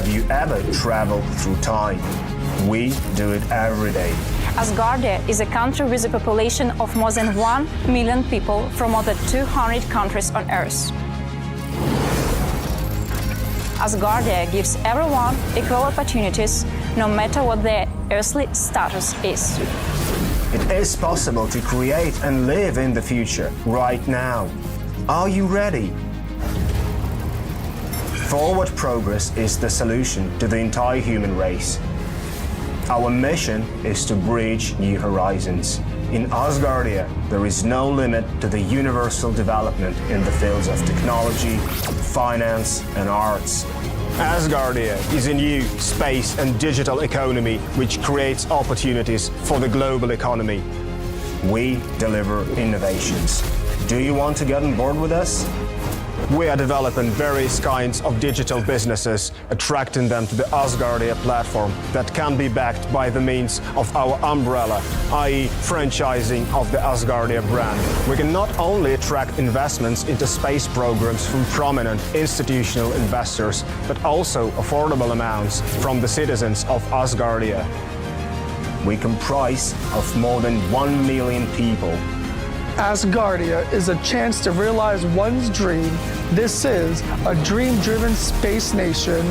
Have you ever traveled through time? We do it every day. Asgardia is a country with a population of more than 1 million people from more than 200 countries on Earth. Asgardia gives everyone equal opportunities, no matter what their earthly status is. It is possible to create and live in the future right now. Are you ready? Forward progress is the solution to the entire human race. Our mission is to bridge new horizons. In Asgardia, there is no limit to the universal development in the fields of technology, finance, and arts. Asgardia is a new space and digital economy which creates opportunities for the global economy. We deliver innovations. Do you want to get on board with us? We are developing various kinds of digital businesses, attracting them to the Asgardia platform that can be backed by the means of our umbrella, i.e. franchising of the Asgardia brand. We can not only attract investments into space programs from prominent institutional investors, but also affordable amounts from the citizens of Asgardia. We comprise of more than 1 million people. Asgardia is a chance to realize one's dream. This is a dream-driven space nation.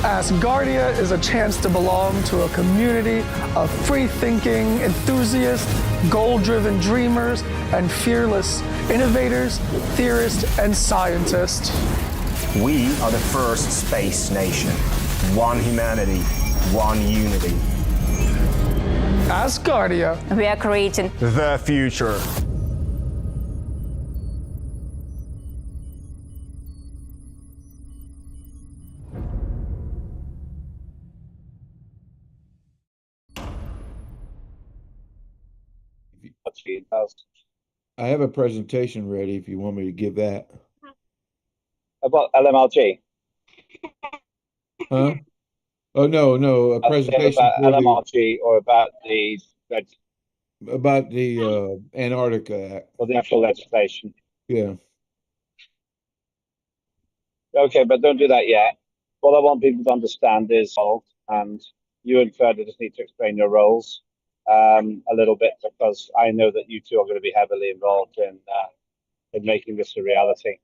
Asgardia is a chance to belong to a community of free-thinking enthusiasts, goal-driven dreamers, and fearless innovators, theorists, and scientists. We are the first space nation. One humanity, one unity. Asgardia. We are creating the future. I have a presentation ready if you want me to give that. About LMLG? Huh? Oh, no, a presentation about LMLG or about the Antarctica Act. or the actual legislation. Yeah. Okay, but don't do that yet. What I want people to understand is, and you and Ferda just need to explain your roles a little bit, because I know that you two are going to be heavily involved in making this a reality.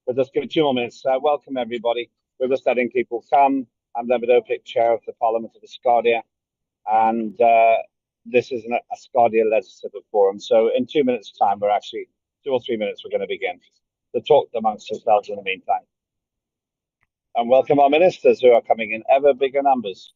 We'll just give it 2 more minutes. Welcome, everybody. We're just letting people come. I'm the Medopic Chair of the Parliament of Asgardia, and this is an Asgardia Legislative Forum. So in 2 minutes' time, we're actually 2 or 3 minutes, we're going to begin to talk amongst ourselves in the meantime. And welcome our ministers who are coming in ever bigger numbers.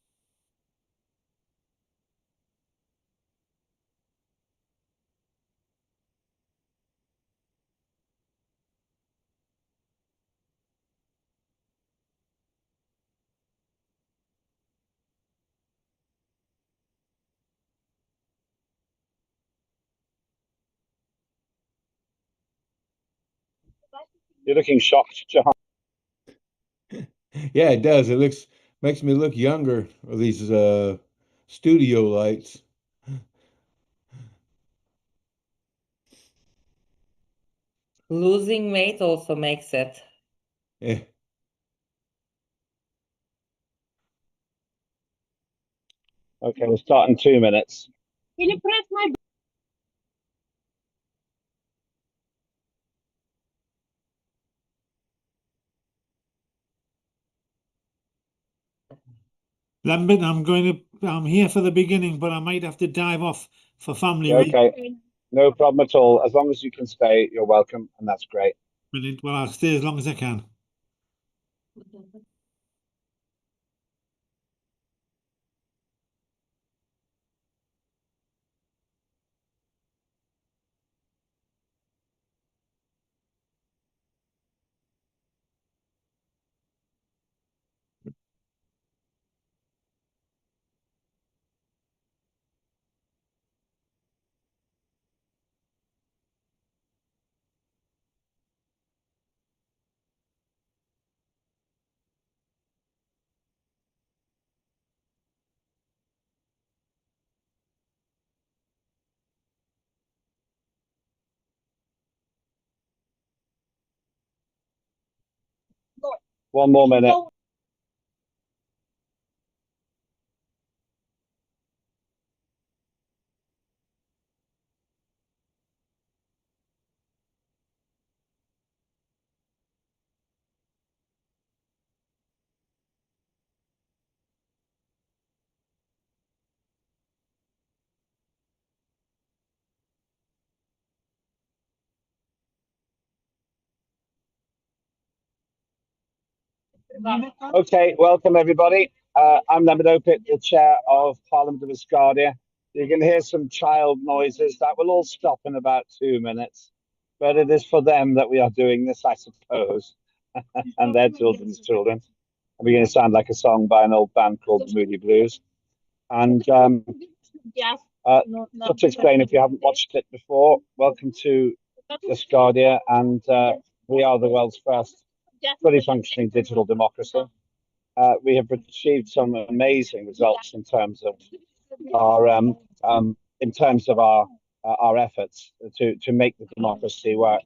You're looking shocked, John. Yeah, it does. It makes me look younger with these studio lights. Losing weight also makes it. Yeah. Okay, we'll start in 2 minutes. Can you press my Lambert, I'm here for the beginning, but I might have to dive off for family reasons. Okay, no problem at all. As long as you can stay, you're welcome, and that's great. Brilliant. Well, I'll stay as long as I can. One more minute. Okay, welcome everybody. I'm Lembed Opit, the chair of Parliament of Asgardia. You can hear some child noises. That will all stop in about 2 minutes. But it is for them that we are doing this, I suppose, and their children's children. I'm beginning to sound like a song by an old band called the Moody Blues. And just to explain, if you haven't watched it before, welcome to Asgardia, and we are the world's first fully functioning digital democracy. We have achieved some amazing results in terms of our our efforts to make the democracy work.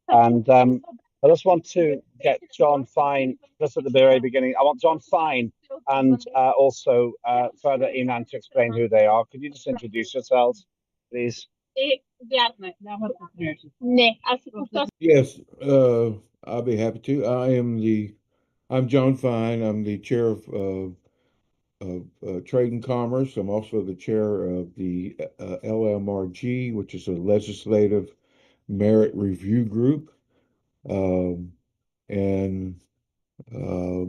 And I just want to get John Fine just at the very beginning. I want John Fine and also further Inan to explain who they are. Could you just introduce yourselves, please? Yes, I'll be happy to. I'm John Fine. I'm the chair of Trade and Commerce. I'm also the chair of the LMRG, which is a legislative merit review group. And uh,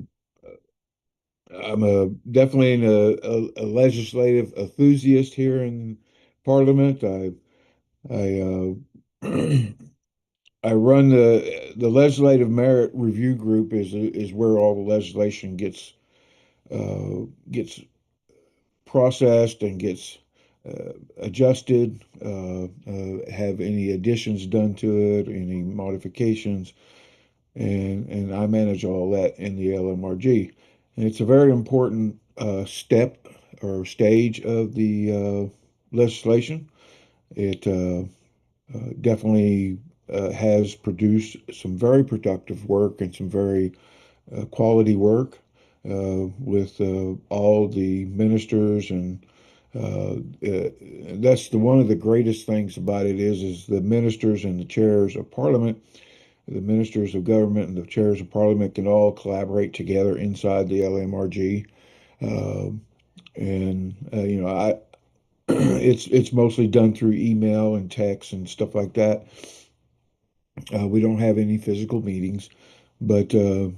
I'm definitely a legislative enthusiast here in Parliament. I I run the legislative merit review group is where all the legislation gets processed and gets adjusted, have any additions done to it, any modifications, and I manage all that in the LMRG. And it's a very important step or stage of the legislation. It definitely has produced some very productive work and some very quality work with all the ministers and that's one of the greatest things about it is the ministers and the chairs of parliament, the ministers of government and the chairs of parliament can all collaborate together inside the LMRG. And you know, I it's mostly done through email and text and stuff like that. We don't have any physical meetings, but uh,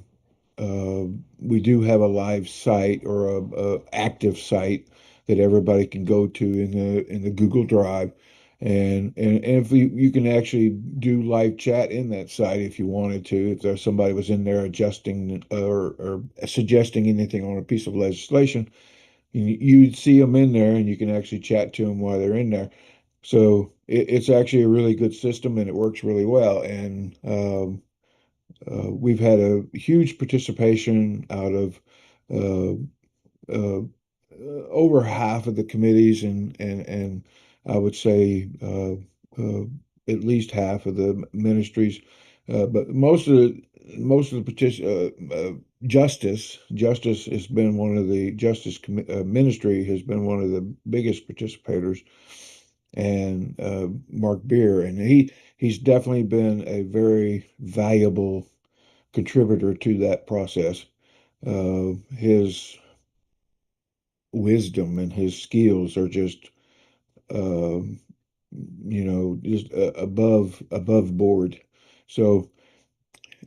we do have a live site or a active site that everybody can go to in the Google Drive, and if you can actually do live chat in that site if you wanted to, if there's somebody was in there adjusting or suggesting anything on a piece of legislation, you'd see them in there and you can actually chat to them while they're in there. So it's actually a really good system and it works really well. And we've had a huge participation out of uh, uh, over half of the committees and I would say at least half of the ministries. But most of the petition justice has been one of the ministry has been one of the biggest participators, and Mark Beer, and he's definitely been a very valuable contributor to that process. His wisdom and his skills are just, um, just above board. So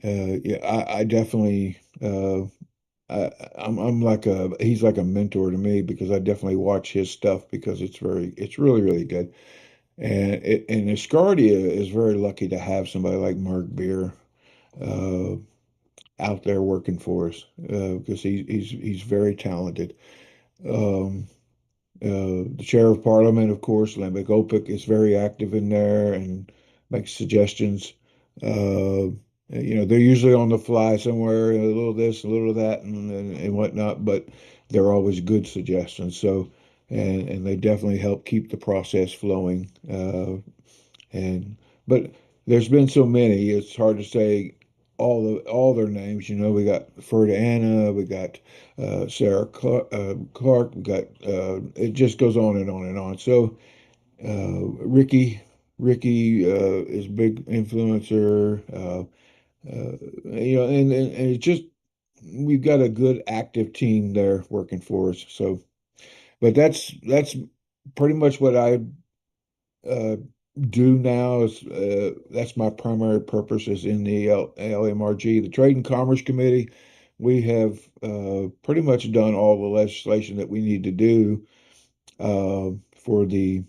yeah, I definitely I'm like he's like a mentor to me because I definitely watch his stuff because it's really really good. And Escardia is very lucky to have somebody like Mark Beer uh, out there working for us because he's very talented. Um, the chair of parliament, of course, Lembek Opik, is very active in there and makes suggestions. They're usually on the fly somewhere, a little this, a little that, and whatnot, but they're always good suggestions. So, and they definitely help keep the process flowing. And but there's been so many, it's hard to say all their names. We got Ferda Anna, we got Sarah Clark, we got it just goes on and on and on. So Ricky is a big influencer. And it's just we've got a good active team there working for us. So, but that's pretty much what I uh, do now is that's my primary purpose is in the LMRG. The Trade and Commerce Committee we have pretty much done all the legislation that we need to do for the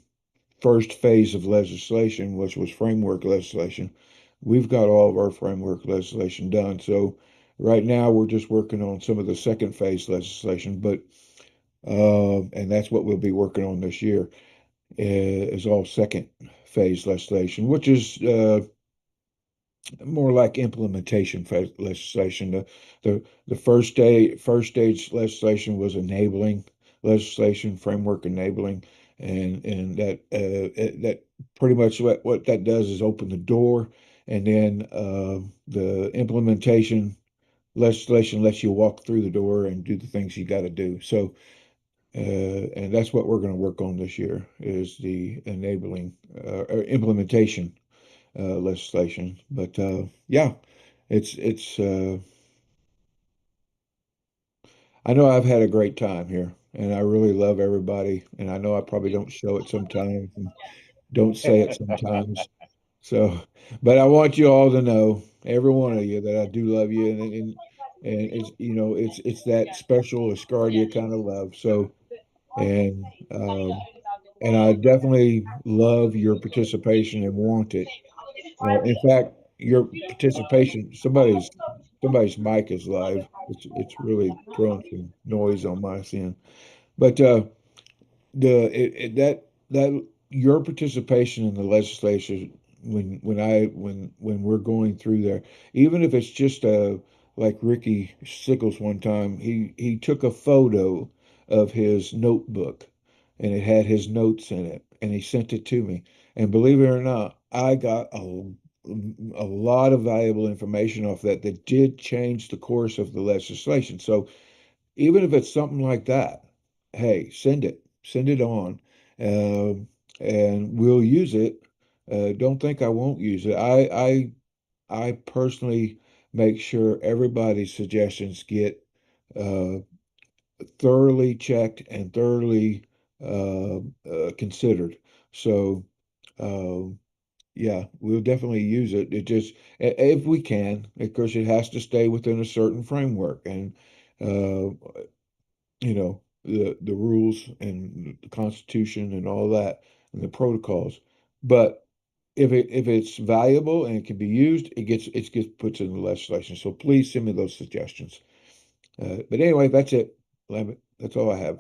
first phase of legislation, which was framework legislation. We've got all of our framework legislation done. So right now we're just working on some of the second phase legislation, but and that's what we'll be working on this year is all second phase legislation, which is more like implementation legislation. The first stage legislation was enabling legislation, framework enabling, and that pretty much what that does is open the door, and then the implementation legislation lets you walk through the door and do the things you got to do. So. And that's what we're going to work on this year is the enabling or implementation legislation. But yeah, it's I know I've had a great time here, and I really love everybody. And I know I probably don't show it sometimes, and don't say it sometimes. So, but I want you all to know, every one of you, that I do love you, and it's it's that special Asgardia kind of love. So, and I definitely love your participation and want it. In fact, your participation, somebody's mic is live. It's really throwing some noise on my end. But that your participation in the legislation when we're going through there, even if it's just like Ricky Sickles one time, he took a photo of his notebook and it had his notes in it and he sent it to me. And believe it or not, I got a lot of valuable information off that did change the course of the legislation. So even if it's something like that, hey, send it on, um, and we'll use it. Don't think I won't use it. I personally make sure everybody's suggestions get uh, thoroughly checked and thoroughly considered. So, um, yeah, we'll definitely use it. It just, if we can, of course, it has to stay within a certain framework. And uh, the rules and the Constitution and all that and the protocols. But if it's valuable and it can be used, it gets put in the legislation. So please send me those suggestions. But anyway, that's it. That's all I have.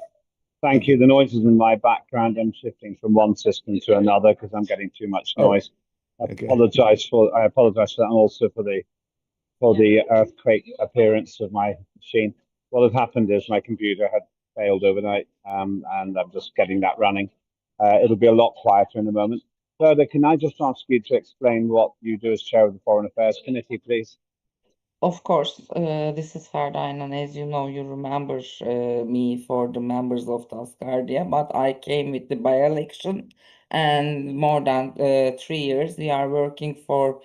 Thank Thank you. you. The noise is in my background. I'm shifting from one system to another because I'm getting too much Oh, noise. okay. I apologize for that, and also for the earthquake appearance of my machine. What had happened is my computer had failed overnight, and I'm just getting that running. It'll be a lot quieter in a moment. Further, can I just ask you to explain what you do as chair of the Foreign Affairs Committee, please? Of course, this is Ferdinand, and as you know, you remember me for the members of the Asgardia, but I came with the by-election, and more than 3 years we are working for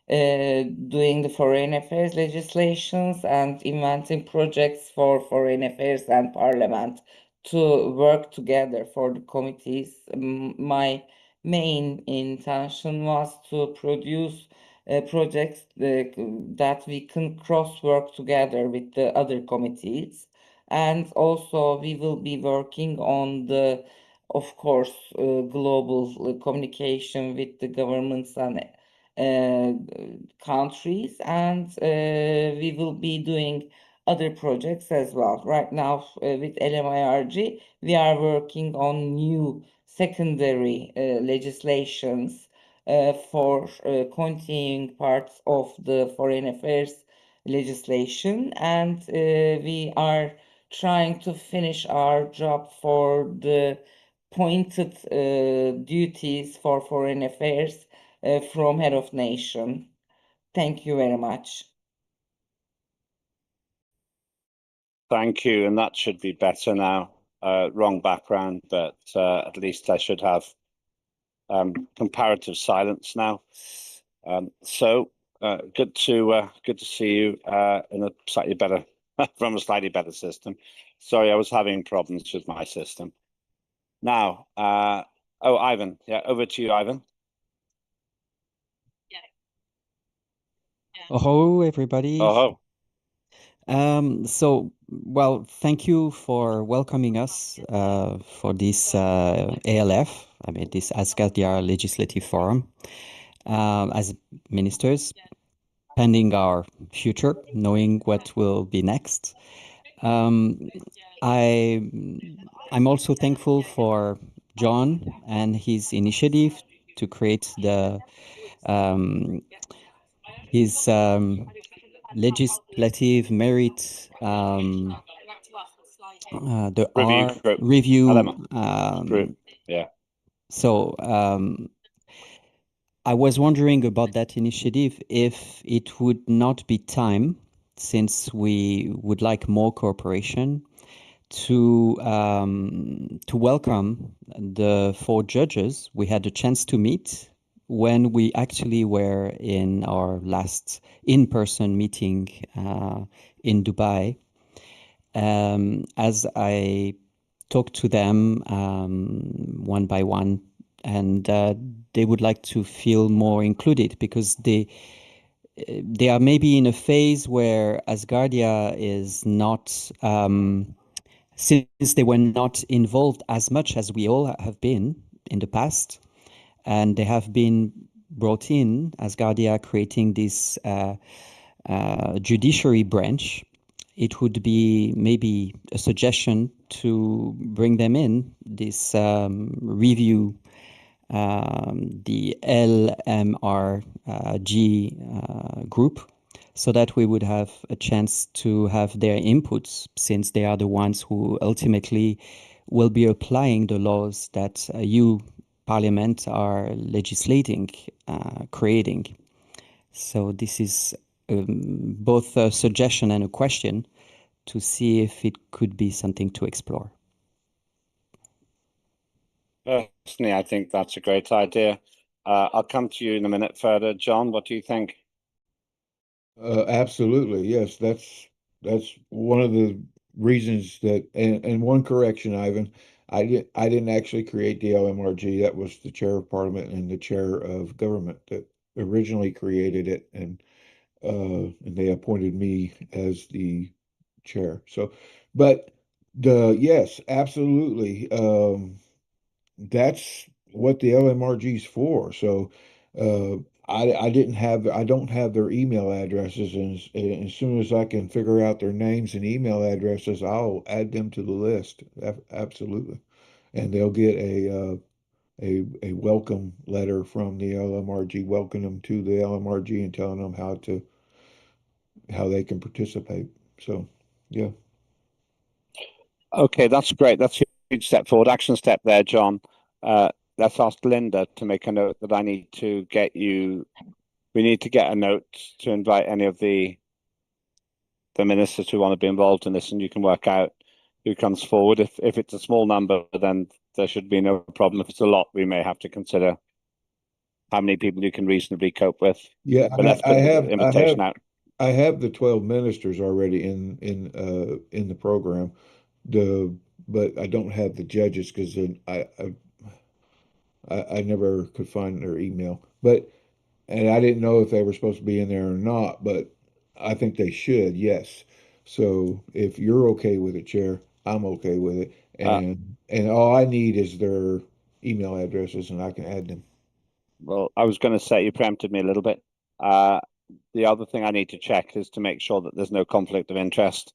doing the foreign affairs legislations and inventing projects for foreign affairs and parliament to work together for the committees. My main intention was to produce projects that we can cross work together with the other committees. And also we will be working on the, of course, global communication with the governments and countries, and we will be doing other projects as well. Right now, with LMIRG, we are working on new secondary legislations for continuing parts of the foreign affairs legislation, and we are trying to finish our job for the pointed duties for foreign affairs from head of nation. Thank you very much. Thank you, and that should be better now. Wrong background, but at least I should have comparative silence now. So good to see you in a slightly better from a slightly better system. Sorry, I was having problems with my system. Now, oh, Ivan, yeah, over to you, Ivan. Oh, everybody. Oh, Well, thank you for welcoming us for this ALF, this Asgardia Legislative Forum, as ministers, pending our future, knowing what will be next. I'm also thankful for John and his initiative to create his legislative merit the Review R group. review. Group. Yeah. So I was wondering about that initiative, if it would not be time, since we would like more cooperation, to welcome the 4 judges we had a chance to meet when we actually were in our last in-person meeting in Dubai. As I talked to them one by one, and they would like to feel more included, because they are maybe in a phase where Asgardia is not, since they were not involved as much as we all have been in the past, and they have been brought in, Asgardia creating this judiciary branch. It would be maybe a suggestion to bring them in, this review, the LMRG group, so that we would have a chance to have their inputs, since they are the ones who ultimately will be applying the laws that you, Parliament, are legislating, creating. So this is both a suggestion and a question to see if it could be something to explore. Personally, I think that's a great idea. I'll come to you in a minute further. John, what do you think? Absolutely, yes. That's one of the reasons that, and one correction, Ivan, I didn't actually create the LMRG. That was the chair of parliament and the chair of government that originally created it, and they appointed me as the chair. So, but yes, absolutely. That's what the LMRG is for. So, I don't have their email addresses, and as soon as I can figure out their names and email addresses, I'll add them to the list. Absolutely, and they'll get a welcome letter from the LMRG, welcoming them to the LMRG and telling them how they can participate. So, yeah. Okay, that's great. That's a huge step forward. Action step there, John. Let's ask Linda to make a note that I need to get you. We need to get a note to invite any of the ministers who want to be involved in this, and you can work out who comes forward. If it's a small number, then there should be no problem. If it's a lot, we may have to consider how many people you can reasonably cope with. Yeah, But let's put the invitation out. I have the 12 ministers already in the program. But I don't have the judges because I never could find their email. And I didn't know if they were supposed to be in there or not, but I think they should, yes. So if you're okay with it, Chair, I'm okay with it. And all I need is their email addresses and I can add them. Well, I was going to say, you preempted me a little bit. The other thing I need to check is to make sure that there's no conflict of interest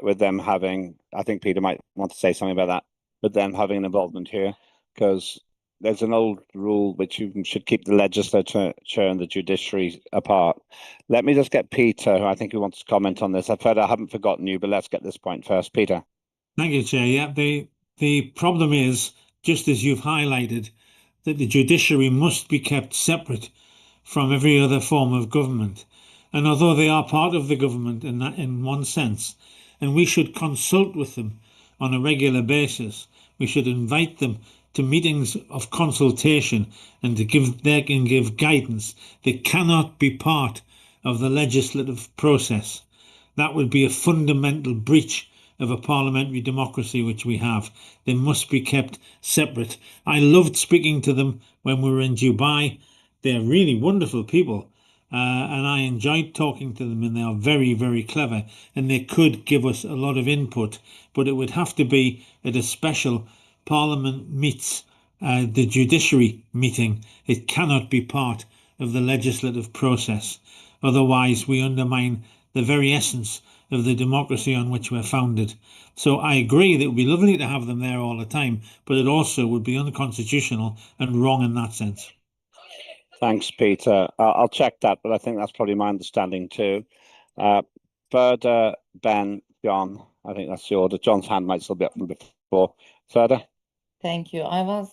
with them having, I think Peter might want to say something about that, with them having an involvement here, because there's an old rule which you should keep the legislature and the judiciary apart. Let me just get Peter, who I think he wants to comment on this. I haven't forgotten you, but let's get this point first. Peter. Thank you, Chair. Yeah, the problem is, just as you've highlighted, that the judiciary must be kept separate from every other form of government. And although they are part of the government in one sense, and we should consult with them on a regular basis, we should invite them to meetings of consultation and they can give guidance. They cannot be part of the legislative process. That would be a fundamental breach of a parliamentary democracy which we have. They must be kept separate. I loved speaking to them when we were in Dubai. They're really wonderful people. and I enjoyed talking to them, and they are very, very clever, and they could give us a lot of input, but it would have to be at a special Parliament meets the judiciary meeting. It cannot be part of the legislative process. Otherwise, we undermine the very essence of the democracy on which we're founded. So I agree that it would be lovely to have them there all the time, but it also would be unconstitutional and wrong in that sense. Thanks, Peter. I'll check that, but I think that's probably my understanding too. Further, Ben, John, I think that's the order. John's hand might still be up from before. Further. Thank you. I was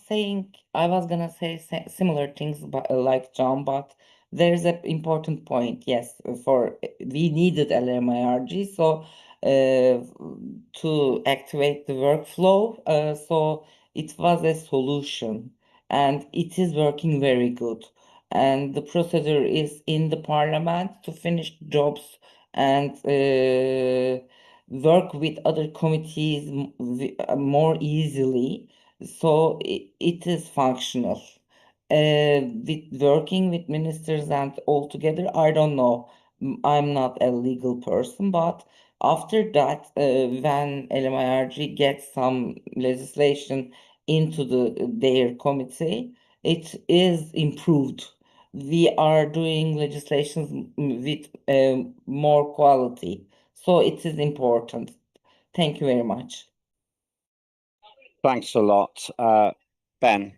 gonna say similar things, but like John, but there's an important point. Yes, we needed LMIRG, so to activate the workflow, so it was a solution, and it is working very good. And the procedure is in the parliament to finish jobs and work with other committees more easily, so it is functional. With working with ministers and all together, I don't know. I'm not a legal person, but after that, when LMIRG gets some legislation into their committee, it is improved. We are doing legislations with more quality, so it is important. Thank you very much. Thanks a lot. Ben.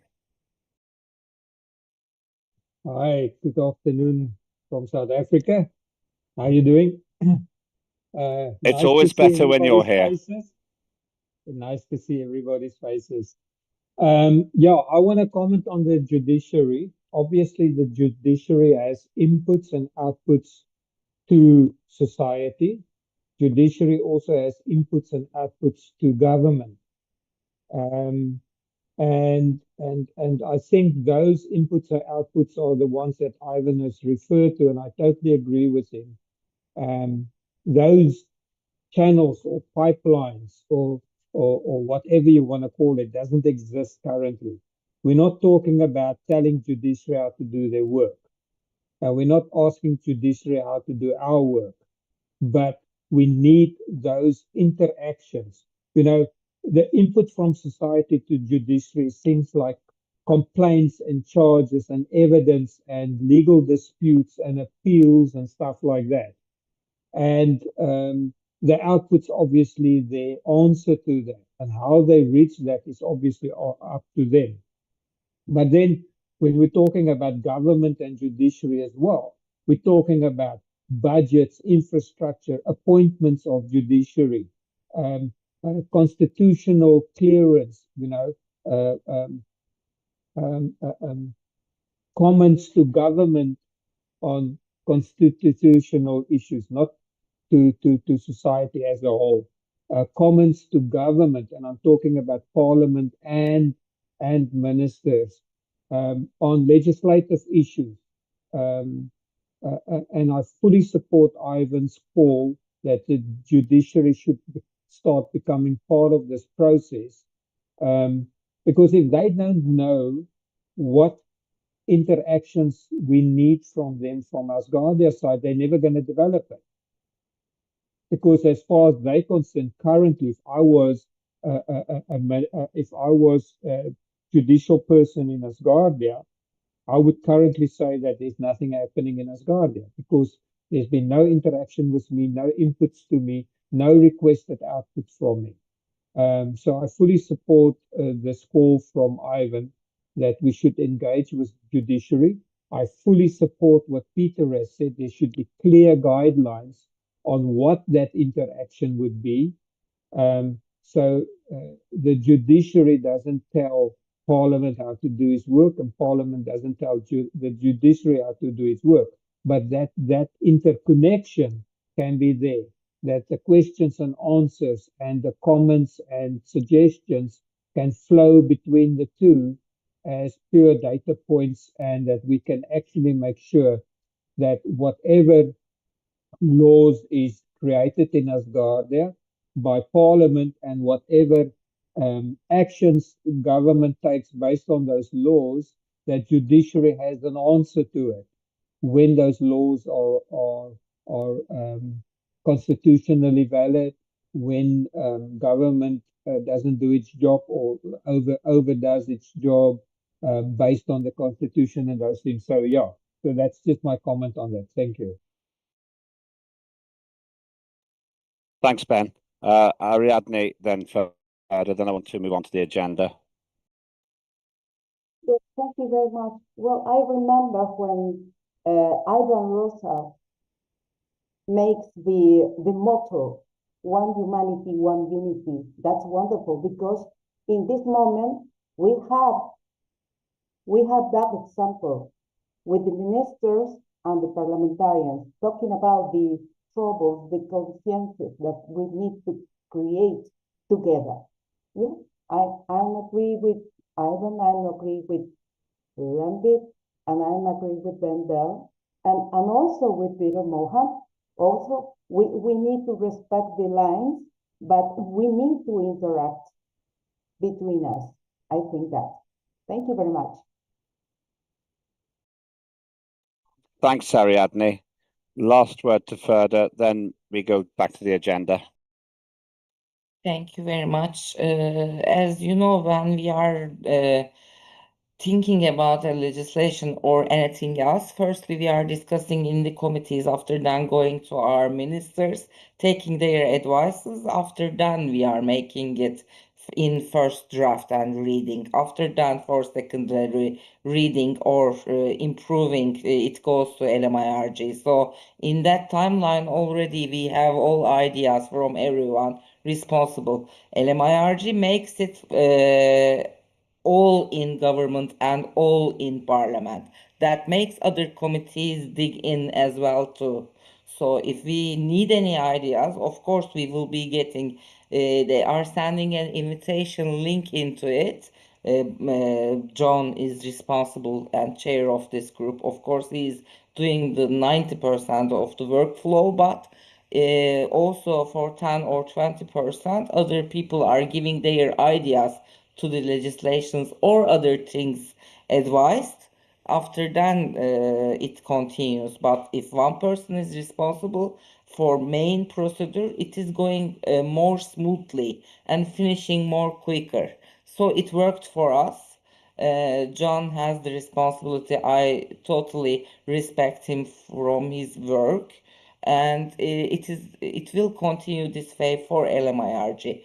Hi, good afternoon from South Africa. How are you doing? It's always better when you're here. Faces. Nice to see everybody's faces. Yeah, I want to comment on the judiciary. Obviously, the judiciary has inputs and outputs to society. Judiciary also has inputs and outputs to government. And I think those inputs and outputs are the ones that Ivan has referred to, and I totally agree with him. Those channels or pipelines or whatever you want to call it doesn't exist currently. We're not talking about telling judiciary how to do their work. We're not asking judiciary how to do our work, but we need those interactions. You know, the input from society to judiciary is things like complaints and charges and evidence and legal disputes and appeals and stuff like that. And the outputs, obviously, the answer to that and how they reach that is obviously up to them. But then when we're talking about government and judiciary as well, we're talking about budgets, infrastructure, appointments of judiciary, constitutional clearance, comments to government on constitutional issues, not to society as a whole. Comments to government, and I'm talking about parliament and ministers on legislative issues. And I fully support Ivan's call that the judiciary should start becoming part of this process. Because if they don't know what interactions we need from them from Asgardia side, they're never going to develop it. Because as far as they're concerned, currently, if I was a judicial person in Asgardia, I would currently say that there's nothing happening in Asgardia because there's been no interaction with me, no inputs to me, no requested output from me. So I fully support this call from Ivan that we should engage with judiciary. I fully support what Peter has said. There should be clear guidelines on what that interaction would be. So the judiciary doesn't tell Parliament how to do its work, and Parliament doesn't tell the judiciary how to do its work. But that interconnection can be there, that the questions and answers and the comments and suggestions can flow between the two as pure data points, and that we can actually make sure that whatever laws is created in Asgardia by Parliament and whatever actions government takes based on those laws, that judiciary has an answer to it. when those laws are constitutionally valid, when government doesn't do its job or overdoes its job based on the constitution and those things. So yeah, so that's just my comment on that. Thank you. Thanks, Ben. Ariadne, then further, then I want to move on to the agenda. Yes, thank you very much. Well, I remember when Ivan Rosa makes the motto, one humanity, one unity. That's wonderful because in this moment we have that example with the ministers and the parliamentarians talking about the troubles, the consciences that we need to create together. Yeah, I'm agree with Ivan, I'm agree with Lambit, and I'm agree with Ben Bell, and also with Peter Mohan. Also, we need to respect the lines, but we need to interact between us. I think that. Thank you very much. Thanks, Ariadne. Last word to further, then we go back to the agenda. Thank you very much. As you know, when we are thinking about a legislation or anything else, firstly, we are discussing in the committees, after then going to our ministers, taking their advices. After then, we are making it in first draft and reading. After then, for secondary reading or improving, it goes to LMIRG. So in that timeline already, we have all ideas from everyone responsible. LMIRG makes it all in government and all in parliament. That makes other committees dig in as well too. So if we need any ideas, of course we will be getting, they are sending an invitation link into it. John is responsible and chair of this group. Of course, he is doing the 90% of the workflow, but also for 10 or 20%, other people are giving their ideas to the legislations or other things advised. After then, it continues. But if one person is responsible for main procedure, it is going more smoothly and finishing more quicker. So it worked for us. John has the responsibility. I totally respect him from his work, and it will continue this way for LMIRG.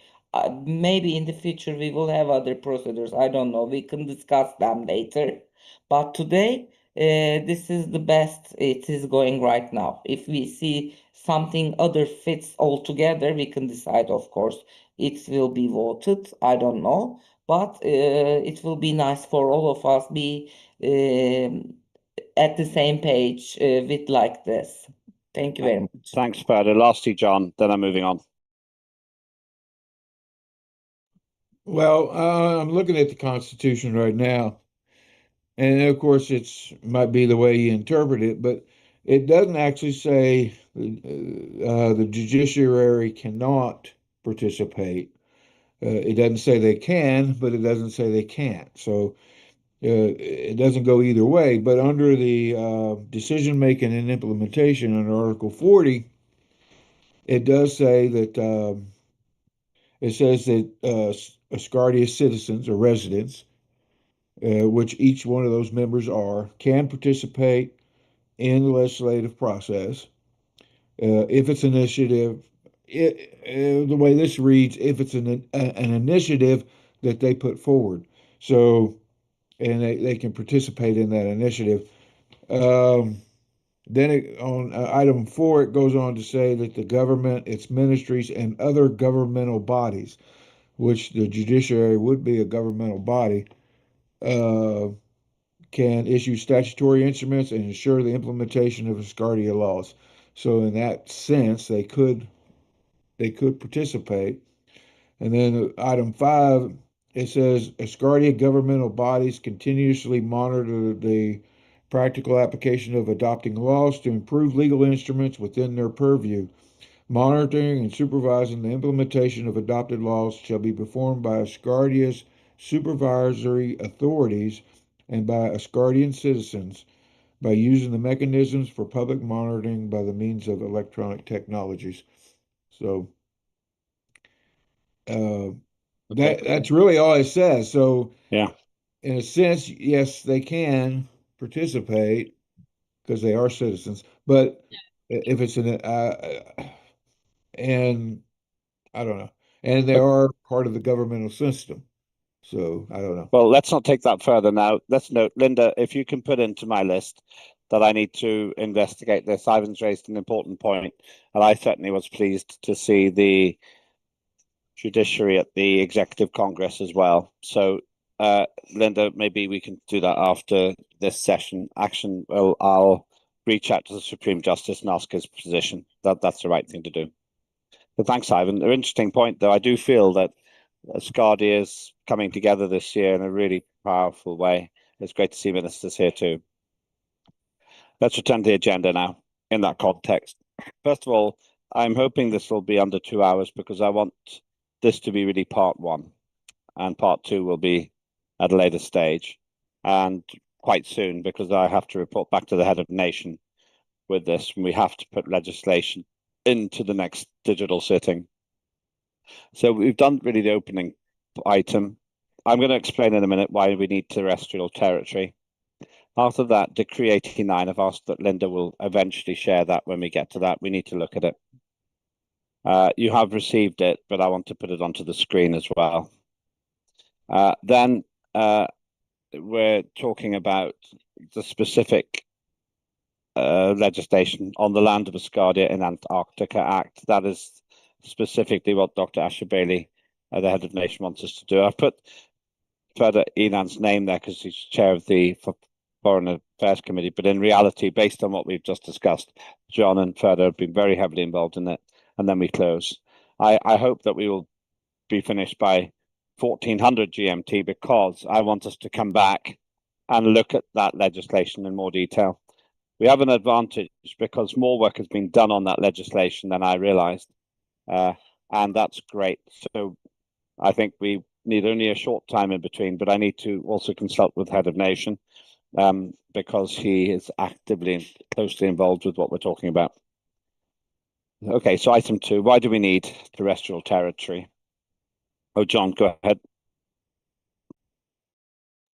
Maybe in the future we will have other procedures. I don't know. We can discuss them later. But today, this is the best it is going right now. If we see something other fits altogether, we can decide, of course. It will be voted. I don't know. But it will be nice for all of us be at the same page with like this. Thank you very much. Thanks, further. Lastly, John, then I'm moving on. Well, I'm looking at the Constitution right now, and of course, it's might be the way you interpret it, but it doesn't actually say the judiciary cannot participate. It doesn't say they can, but it doesn't say they can't. So it doesn't go either way. But under the decision making and implementation under Article 40, it does say that it says that Asgardia citizens or residents, which each one of those members are, can participate in the legislative process if it's initiative. The way this reads, if it's an initiative that they put forward, so and they can participate in that initiative. Then on item 4, it goes on to say that the government, its ministries, and other governmental bodies, which the judiciary would be a governmental body, can issue statutory instruments and ensure the implementation of Asgardia laws. So in that sense, they could participate. And then item 5, it says Asgardia governmental bodies continuously monitor the practical application of adopting laws to improve legal instruments within their purview. Monitoring and supervising the implementation of adopted laws shall be performed by Asgardia's supervisory authorities and by Asgardian citizens. by using the mechanisms for public monitoring by the means of electronic technologies. So that's really all it says. So Yeah. in a sense, yes, they can participate because they are citizens. But if it's and I don't know, and they are part of the governmental system. So I don't know. Well, let's not take that further now. Let's note, Linda, if you can put into my list that I need to investigate this. Ivan's raised an important point, and I certainly was pleased to see the judiciary at the Executive Congress as well. So, Linda, maybe we can do that after this session. I'll reach out to the Supreme Justice and ask his position. That's the right thing to do. But thanks, Ivan. An interesting point, though. I do feel that Asgardia is coming together this year in a really powerful way. It's great to see ministers here too. Let's return to the agenda now in that context. First of all, I'm hoping this will be under 2 hours because I want this to be really part one, and part two will be at a later stage and quite soon because I have to report back to the head of nation with this, and we have to put legislation into the next digital sitting. So we've done really the opening item. I'm going to explain in a minute why we need terrestrial territory. After that, Decree 89, I've asked that Linda will eventually share that when we get to that. We need to look at it. You have received it, but I want to put it onto the screen as well. Then we're talking about the specific legislation on the land of Asgardia in Antarctica Act. That is specifically what Dr. Asher Bailey, the head of nation, wants us to do. I've put further Enan's name there because he's chair of the Foreign Affairs Committee, but in reality, based on what we've just discussed, John and Ferda have been very heavily involved in it, and then we close. I hope that we will be finished by 1400 GMT because I want us to come back and look at that legislation in more detail. We have an advantage because more work has been done on that legislation than I realized, and that's great. So I think we need only a short time in between, but I need to also consult with head of nation because he is actively and closely involved with what we're talking about. Okay, so item 2, why do we need terrestrial territory? Oh, John, go ahead.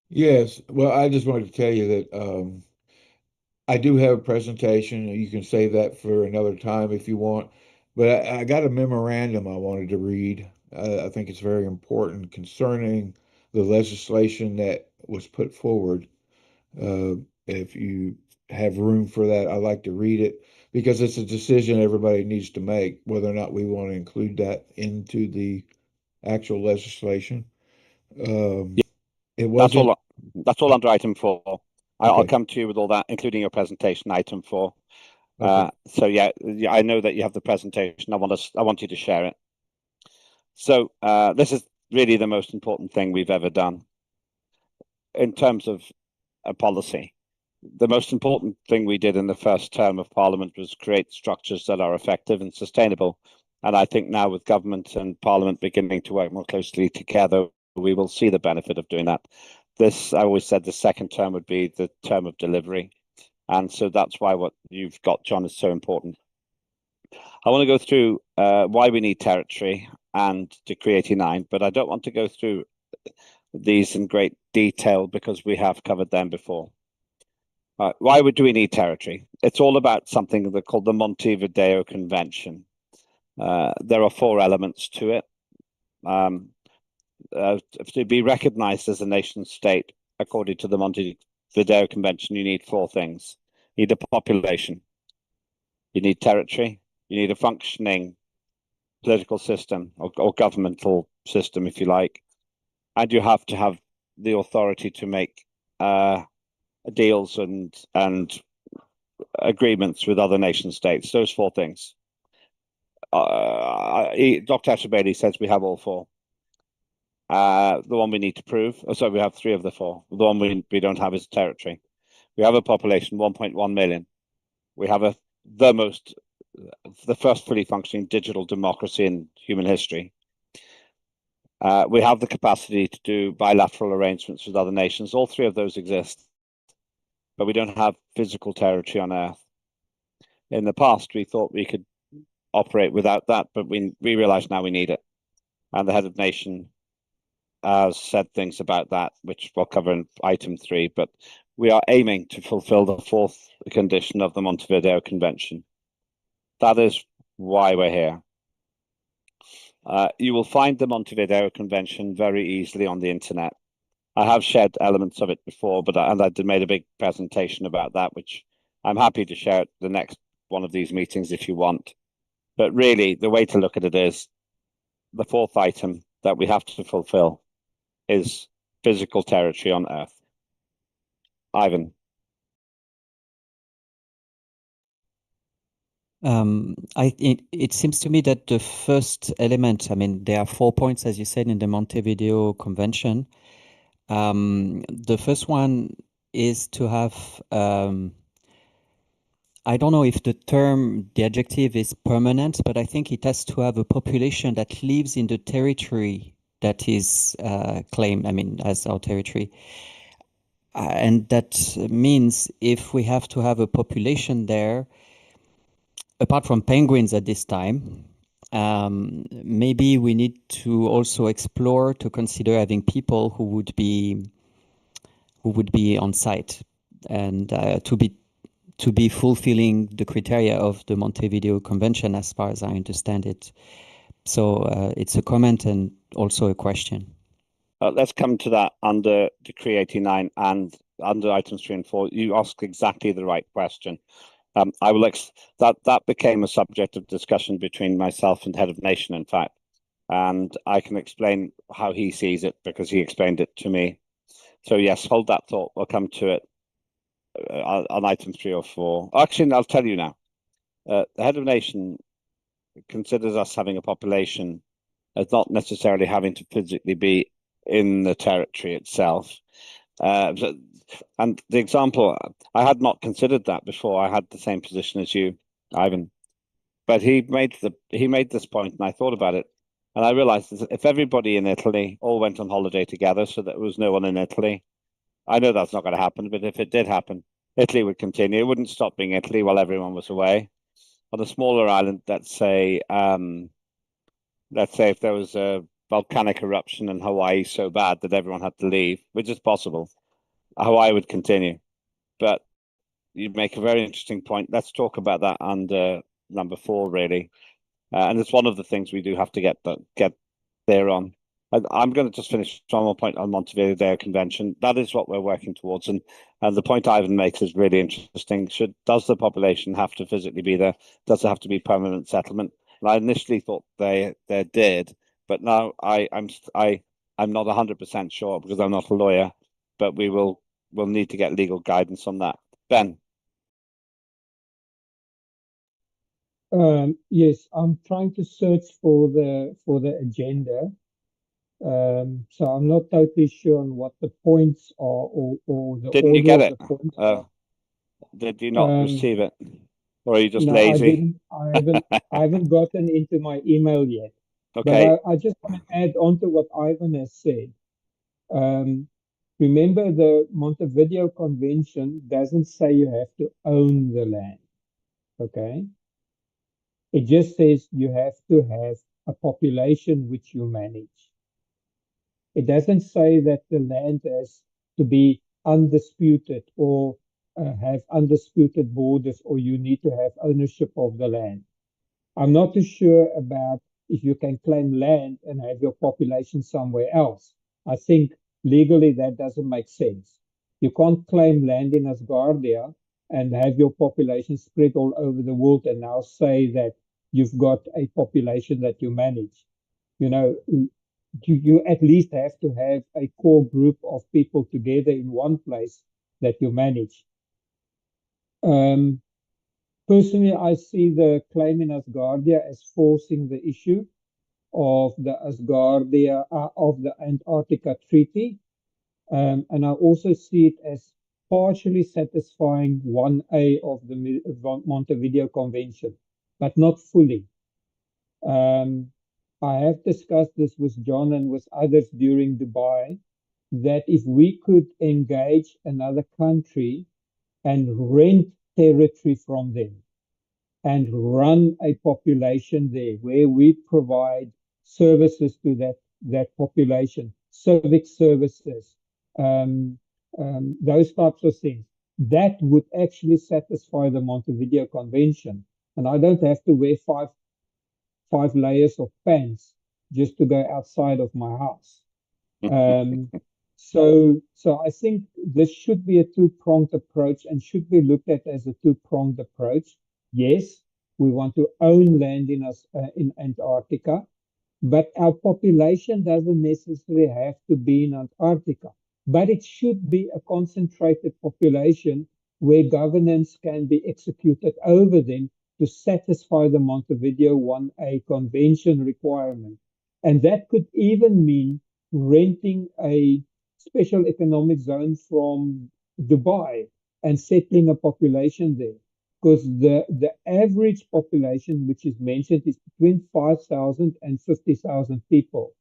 Yes, well, I just wanted to tell you that I do have a presentation. You can save that for another time if you want. But I got a memorandum I wanted to read. I think it's very important concerning the legislation that was put forward. If you have room for that, I'd like to read it because it's a decision everybody needs to make, whether or not we want to include that into the actual legislation. It wasn't. That's all under item 4. I'll Okay. come to you with all that, including your presentation, item 4. Okay. So yeah, I know that you have the presentation. I want you to share it. So this is really the most important thing we've ever done in terms of a policy. The most important thing we did in the first term of Parliament was create structures that are effective and sustainable. And I think now with government and Parliament beginning to work more closely together, we will see the benefit of doing that. This, I always said the second term would be the term of delivery. And so that's why what you've got, John, is so important. I want to go through why we need territory and Decree 89, but I don't want to go through these in great detail because we have covered them before. Why do we need territory? It's all about something that's called the Montevideo Convention. There are 4 elements to it. To be recognized as a nation state, according to the Montevideo Convention, you need 4 things. You need a population, you need territory, you need a functioning political system or governmental system, if you like, and you have to have the authority to make deals and agreements with other nation states. Those 4 things. Dr. Asher Bailey says we have all 4. The one we need to prove, sorry, we have 3 of the 4. The one we don't have is territory. We have a population 1.1 million. We have the first fully functioning digital democracy in human history. We have the capacity to do bilateral arrangements with other nations. All 3 of those exist. but we don't have physical territory on Earth. In the past, we thought we could operate without that, but we realize now we need it. And the head of nation has said things about that, which we'll cover in item 3, but we are aiming to fulfill the 4th condition of the Montevideo Convention. That is why we're here. You will find the Montevideo Convention very easily on the internet. I have shared elements of it before, but I made a big presentation about that, which I'm happy to share at the next one of these meetings if you want. But really, the way to look at it is the 4th item that we have to fulfill is physical territory on Earth. Ivan. It seems to me that the first element, I mean, there are 4 points, as you said, in the Montevideo Convention. The first one is to have, I don't know if the adjective is permanent, but I think it has to have a population that lives in the territory that is claimed, I mean, as our territory. And that means if we have to have a population there, apart from penguins at this time, maybe we need to also explore to consider having people who would be on site and to be fulfilling the criteria of the Montevideo Convention, as far as I understand it. So it's a comment and also a question. Let's come to that under Decree 89 and under items 3 and 4. You ask exactly the right question. I will that became a subject of discussion between myself and head of nation, in fact, and I can explain how he sees it because he explained it to me. So yes, hold that thought. We'll come to it on item 3 or 4. Actually, I'll tell you now. The head of nation considers us having a population as not necessarily having to physically be in the territory itself. And the example, I had not considered that before. I had the same position as you, Ivan. But he made this point, and I thought about it, and I realized that if everybody in Italy all went on holiday together, so there was no one in Italy, I know that's not going to happen. But if it did happen, Italy would continue. It wouldn't stop being Italy while everyone was away. On a smaller island, let's say if there was a volcanic eruption in Hawaii so bad that everyone had to leave, which is possible, Hawaii would continue. But you make a very interesting point. Let's talk about that under number 4, really. And it's one of the things we do have to get there on. I'm going to just finish one more point on Montevideo Convention. That is what we're working towards. And the point Ivan makes is really interesting. Does the population have to physically be there? Does it have to be permanent settlement? And I initially thought they did, but now I'm not 100% sure because I'm not a lawyer, but we'll need to get legal guidance on that. Ben. Yes, I'm trying to search for the agenda. So I'm not totally sure on what the points are or the Didn't you order get of it? the points are. Did you not receive it? Or are you just No, I lazy? didn't. I haven't gotten into my email yet. Okay. But I just want to add on to what Ivan has said. Remember, the Montevideo Convention doesn't say you have to own the land. Okay? It just says you have to have a population which you manage. It doesn't say that the land has to be undisputed or have undisputed borders or you need to have ownership of the land. I'm not too sure about if you can claim land and have your population somewhere else. I think legally that doesn't make sense. You can't claim land in Asgardia and have your population spread all over the world and now say that you've got a population that you manage. You know, you at least have to have a core group of people together in one place that you manage. Personally, I see the claim in Asgardia as forcing the issue of the of the Antarctica Treaty, and I also see it as partially satisfying 1A of the Montevideo Convention, but not fully. I have discussed this with John and with others during Dubai, that if we could engage another country and rent territory from them and run a population there where we provide services to that population, civic services, those types of things. That would actually satisfy the Montevideo Convention. And I don't have to wear five layers of pants just to go outside of my house. So I think this should be a two-pronged approach and should be looked at as a two-pronged approach. Yes, we want to own land in Antarctica, but our population doesn't necessarily have to be in Antarctica. But it should be a concentrated population where governance can be executed over them to satisfy the Montevideo 1A Convention requirement. And that could even mean renting a special economic zone from Dubai and settling a population there. Because the average population, which is mentioned, is between 5,000 and 50,000 people.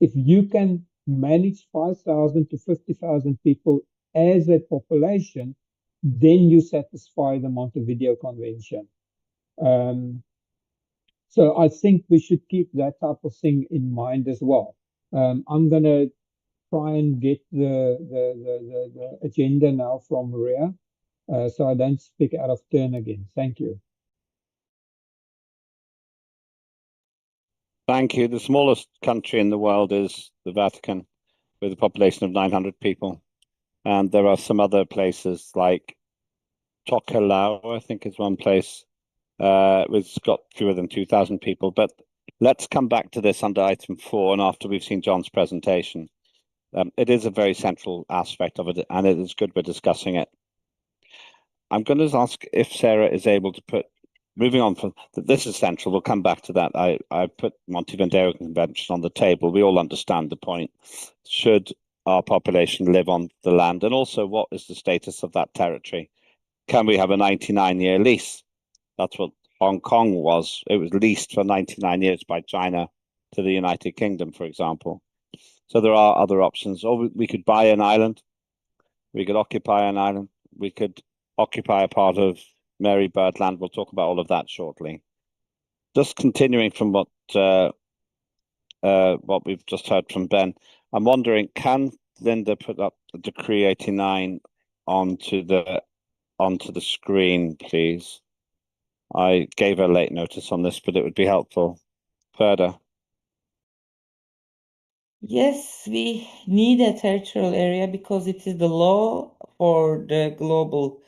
If you can manage 5,000 to 50,000 people as a population, then you satisfy the Montevideo Convention. So I think we should keep that type of thing in mind as well. I'm going to try and get the agenda now from Maria, so I don't speak out of turn again. Thank you. Thank you. The smallest country in the world is the Vatican, with a population of 900 people. And there are some other places like Tokelau, I think is one place, which has got fewer than 2,000 people. But let's come back to this under item 4 and after we've seen John's presentation. It is a very central aspect of it, and it is good we're discussing it. I'm going to ask if Sarah is able to put, moving on from, this is central, we'll come back to that. I put Montevideo Convention on the table. We all understand the point. Should our population live on the land? And also, what is the status of that territory? Can we have a 99-year lease? That's what Hong Kong was. It was leased for 99 years by China to the United Kingdom, for example. So there are other options. Or we could buy an island. We could occupy an island. We could occupy a part of Mary Bird Land. We'll talk about all of that shortly. Just continuing from what we've just heard from Ben, I'm wondering, can Linda put up the Decree 89 onto the screen, please? I gave her late notice on this, but it would be helpful. Further. Yes, we need a territorial area because it is the law for the global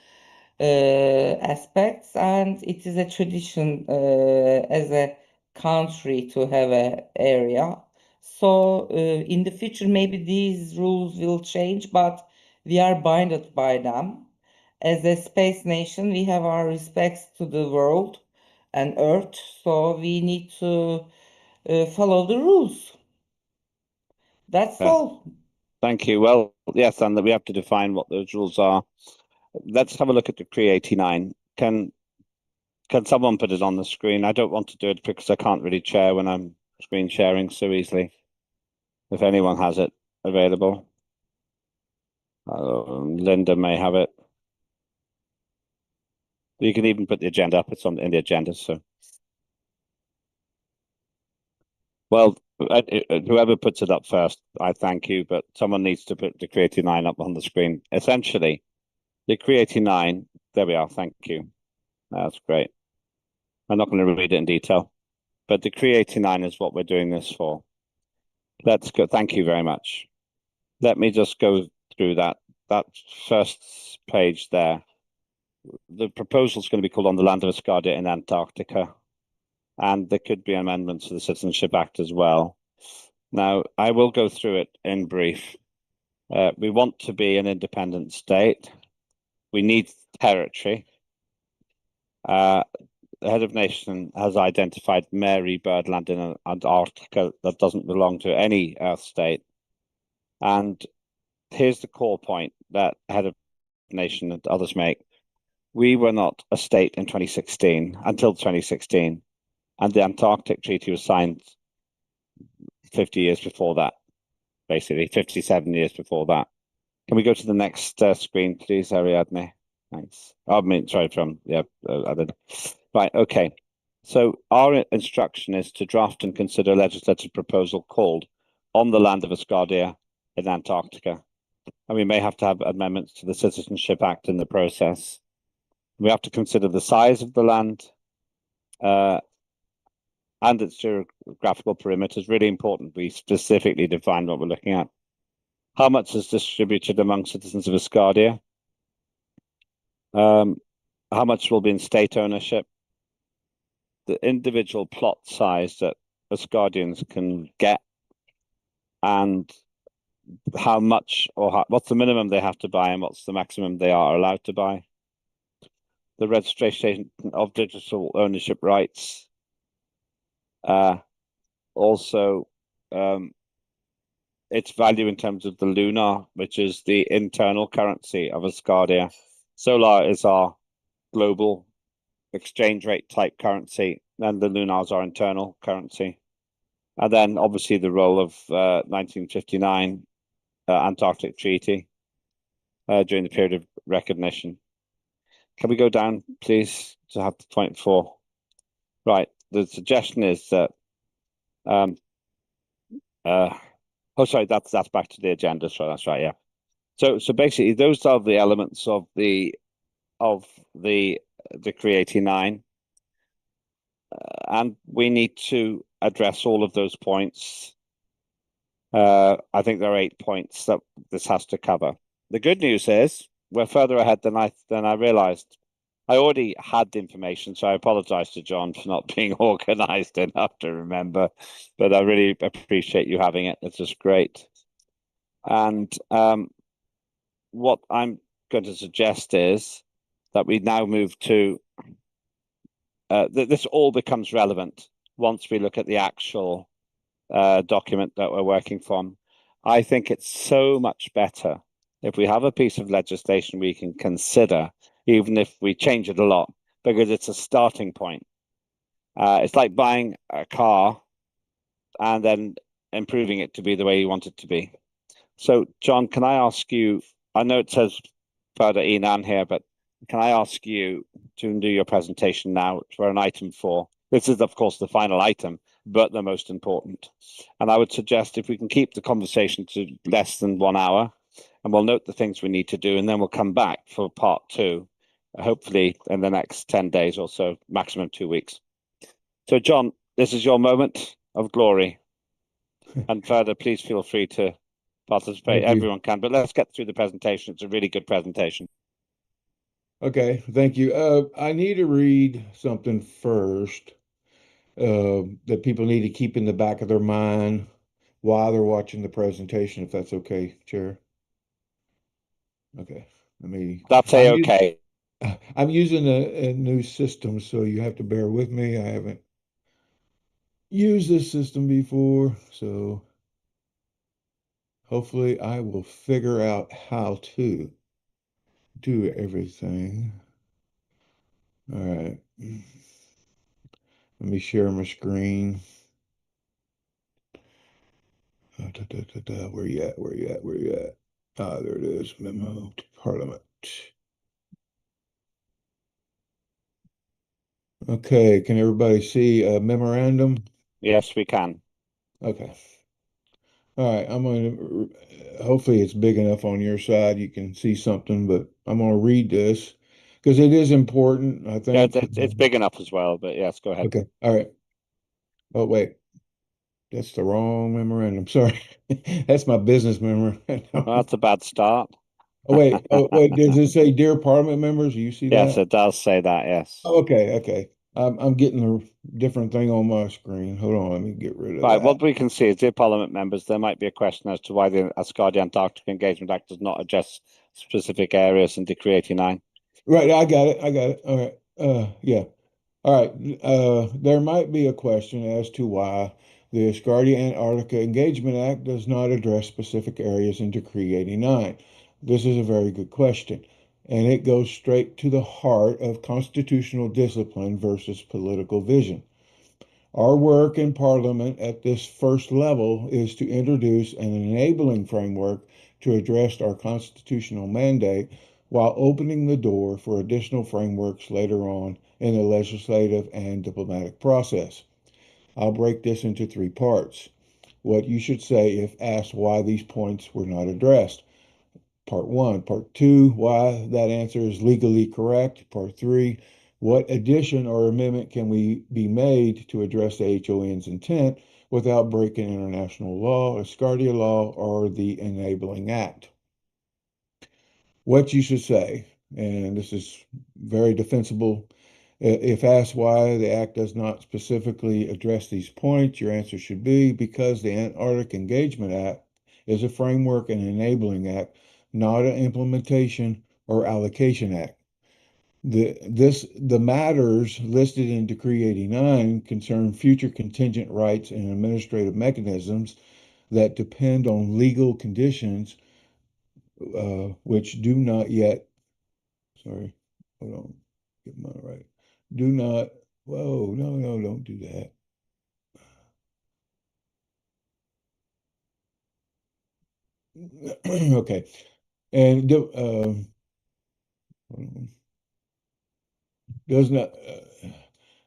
aspects, and it is a tradition as a country to have an area. So in the future, maybe these rules will change, but we are binded by them. As a space nation, we have our respects to the world and Earth, so we need to follow the rules. That's all. Thank you. Well, yes, and we have to define what those rules are. Let's have a look at Decree 89. Can someone put it on the screen? I don't want to do it because I can't really chair when I'm screen sharing so easily. If anyone has it available. Linda may have it. You can even put the agenda up. It's in the agenda, so. Well, whoever puts it up first, I thank you, but someone needs to put Decree 89 up on the screen. Essentially, Decree 89, there we are, thank you. That's great. I'm not going to read it in detail, but Decree 89 is what we're doing this for. Let's go, thank you very much. Let me just go through that first page there. The proposal is going to be called On the Land of Asgardia in Antarctica. And there could be amendments to the Citizenship Act as well. Now, I will go through it in brief. We want to be an independent state. We need territory. The head of nation has identified Mary Bird Land in Antarctica that doesn't belong to any Earth state. And here's the core point that head of nation and others make. We were not a state in 2016, until 2016. And the Antarctic Treaty was signed 50 years before that, basically, 57 years before that. Can we go to the next screen, please, Ariadne? Thanks. I mean, sorry, other. Right, okay. So our instruction is to draft and consider a legislative proposal called On the Land of Asgardia in Antarctica. And we may have to have amendments to the Citizenship Act in the process. We have to consider the size of the land and its geographical perimeter is really important. We specifically define what we're looking at. How much is distributed among citizens of Asgardia? How much will be in state ownership? The individual plot size that Asgardians can get, and how much or what's the minimum they have to buy and what's the maximum they are allowed to buy. The registration of digital ownership rights. Also, its value in terms of the lunar, which is the internal currency of Asgardia. Solar is our global exchange rate type currency, and the lunars are internal currency. And then obviously the role of 1959 Antarctic Treaty during the period of recognition. Can we go down, please, to have the point 4? Right. The suggestion is that oh, sorry, that's back to the agenda. So that's right, yeah. So basically, those are the elements of the Decree 89, and we need to address all of those points. I think there are 8 points that this has to cover. The good news is we're further ahead than I realized. I already had the information, so I apologize to John for not being organized enough to remember, but I really appreciate you having it. It's just great. And what I'm going to suggest is that we now move to this all becomes relevant once we look at the actual document that we're working from. I think it's so much better if we have a piece of legislation we can consider, even if we change it a lot, because it's a starting point. It's like buying a car and then improving it to be the way you want it to be. So, John, can I ask you, I know it says further Enan here, but can I ask you to do your presentation now for an item 4? This is, of course, the final item, but the most important. And I would suggest if we can keep the conversation to less than 1 hour, and we'll note the things we need to do, and then we'll come back for part 2, hopefully in the next 10 days or so, maximum 2 weeks. So, John, this is your moment of glory. And further, please feel free to participate. Everyone can, but let's get through the presentation. It's a really good presentation. Okay, thank you. I need to read something first that people need to keep in the back of their mind while they're watching the presentation, if that's okay, Chair. Okay, let me. That's okay. I'm using a new system, so you have to bear with me. I haven't used this system before, so hopefully I will figure out how to do everything. All right. Let me share my screen. Where you at? Where you at? Where you at? Ah, there it is. Memo to Parliament. Okay, can everybody see a memorandum? Yes, we can. Okay. All right, I'm going to, hopefully it's big enough on your side you can see something, but I'm going to read this because it is important, I think. Yeah, it's big enough as well, but yes, go ahead. Okay, all right. Oh, wait. That's the wrong memorandum. Sorry. That's my business memorandum. Well, that's a bad start. Oh, wait. Does it say Dear Parliament members? Do you see that? Yes, it does say that, yes. Oh, okay. I'm getting a different thing on my screen. Hold on, let me get rid of Right, that. what we can see is, dear Parliament members, there might be a question as to why the Asgardia Antarctic Engagement Act does not address specific areas in Decree 89. Right, I got it. All right. Yeah. All right. There might be a question as to why the Asgardia Antarctica Engagement Act does not address specific areas in Decree 89. This is a very good question, and it goes straight to the heart of constitutional discipline versus political vision. Our work in Parliament at this first level is to introduce an enabling framework to address our constitutional mandate while opening the door for additional frameworks later on in the legislative and diplomatic process. I'll break this into three parts. What you should say if asked why these points were not addressed. Part one. Part two, why that answer is legally correct. Part three, what addition or amendment can be made to address the HON's intent without breaking international law, Asgardia law, or the Enabling Act. What you should say, and this is very defensible. If asked why the Act does not specifically address these points, your answer should be because the Antarctic Engagement Act is a framework and enabling act, not an implementation or allocation act. The matters listed in Decree 89 concern future contingent rights and administrative mechanisms that depend on legal conditions which do not yet, sorry, hold on, get mine right. Do not, whoa, no, don't do that. Okay, and does not,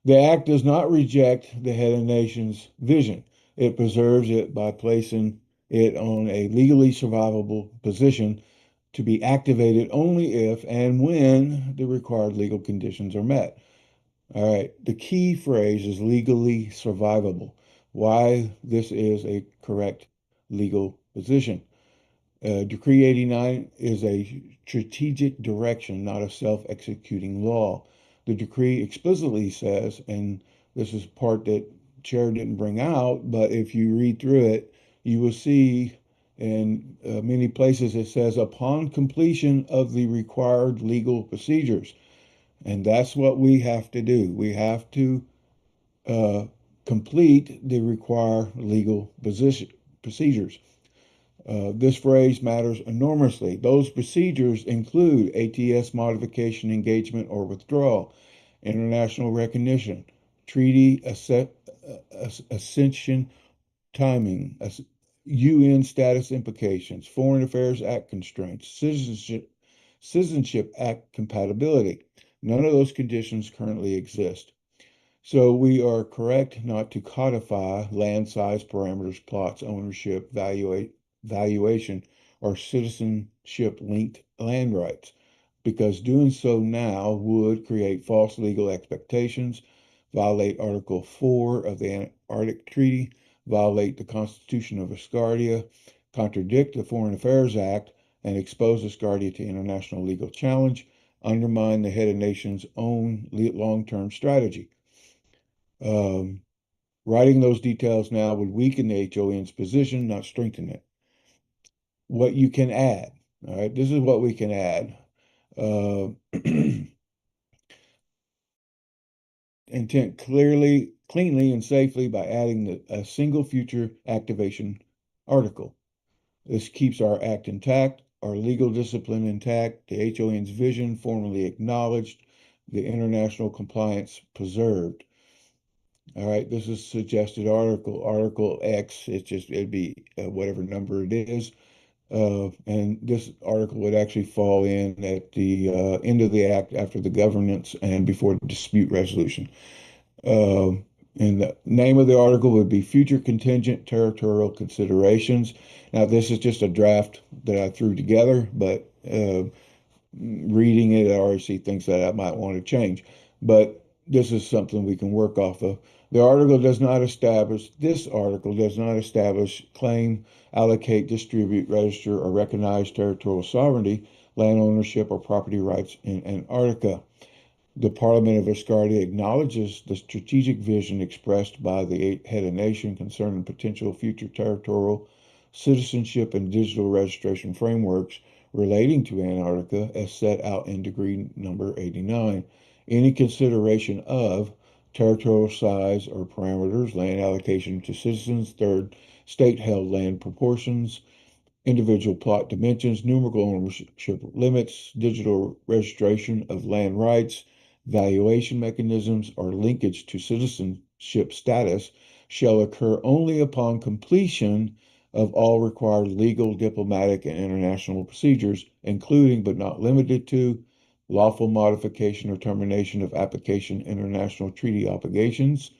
the act does not reject the head of nation's vision. It preserves it by placing it on a legally survivable position to be activated only if and when the required legal conditions are met. All right, the key phrase is legally survivable. Why this is a correct legal position. Decree 89 is a strategic direction, not a self-executing law. The decree explicitly says, and this is part that Chair didn't bring out, but if you read through it, you will see in many places it says upon completion of the required legal procedures. And that's what we have to do. We have to complete the required legal procedures. This phrase matters enormously. Those procedures include ATS modification, engagement, or withdrawal, international recognition, treaty accession timing, UN status implications, Foreign Affairs Act constraints, Citizenship Act compatibility. None of those conditions currently exist. So we are correct not to codify land size parameters, plots, ownership, valuation, or citizenship linked land rights, because doing so now would create false legal expectations, violate Article 4 of the Antarctic Treaty, violate the Constitution of Asgardia, contradict the Foreign Affairs Act, and expose Asgardia to international legal challenge, undermine the head of nation's own long-term strategy. Writing those details now would weaken the HON's position, not strengthen it. What you can add, all right, this is what we can add. Intent clearly, cleanly, and safely by adding a single future activation article. This keeps our act intact, our legal discipline intact, the HON's vision formally acknowledged, the international compliance preserved. All right, this is suggested Article X. It'd be whatever number it is. And this article would actually fall in at the end of the act after the governance and before dispute resolution. And the name of the article would be Future Contingent Territorial Considerations. Now, this is just a draft that I threw together, but reading it, I already see things that I might want to change. But this is something we can work off of. This article does not establish, claim, allocate, distribute, register, or recognize territorial sovereignty, land ownership, or property rights in Antarctica. The Parliament of Asgardia acknowledges the strategic vision expressed by the head of nation concerning potential future territorial, citizenship, and digital registration frameworks relating to Antarctica as set out in Decree number 89. Any consideration of territorial size or parameters, land allocation to citizens, third, state-held land proportions, individual plot dimensions, numerical ownership limits, digital registration of land rights, valuation mechanisms, or linkage to citizenship status shall occur only upon completion of all required legal, diplomatic, and international procedures, including but not limited to lawful modification or termination of application international treaty obligations,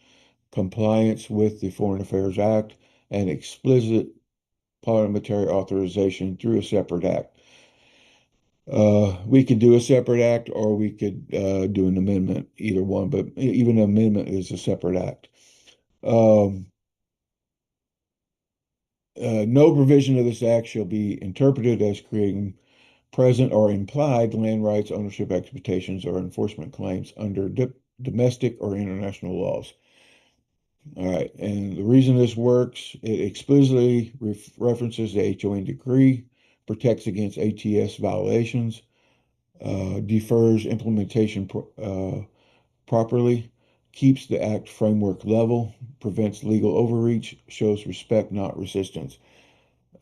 compliance with the Foreign Affairs Act, and explicit parliamentary authorization through a separate act. We could do a separate act or we could do an amendment, either one, but even an amendment is a separate act. No provision of this act shall be interpreted as creating present or implied land rights, ownership expectations, or enforcement claims under domestic or international laws. All right, and the reason this works, it explicitly references the HON decree, protects against ATS violations, defers implementation properly, keeps the act framework level, prevents legal overreach, shows respect, not resistance.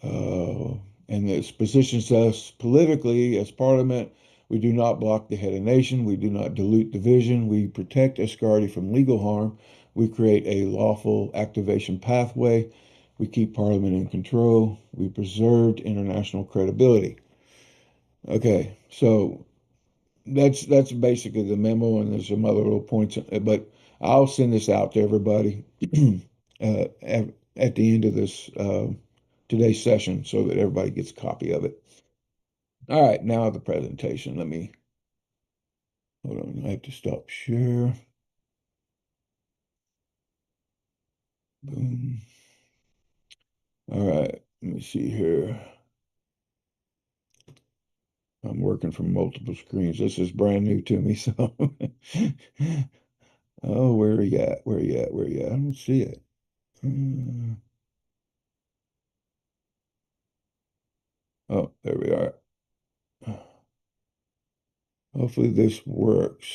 And this positions us politically as Parliament. We do not block the head of nation. We do not dilute division. We protect Asgardia from legal harm. We create a lawful activation pathway. We keep Parliament in control. We preserved international credibility. Okay, so that's basically the memo, and there's some other little points, but I'll send this out to everybody at the end of this today's session so that everybody gets a copy of it. All right, now the presentation. Let me hold on. I have to stop share. Boom. All right, let me see here. I'm working from multiple screens. This is brand new to me, so oh, where are you at? Where are you at? Where are you at? I don't see it. Oh, there we are. Hopefully this works.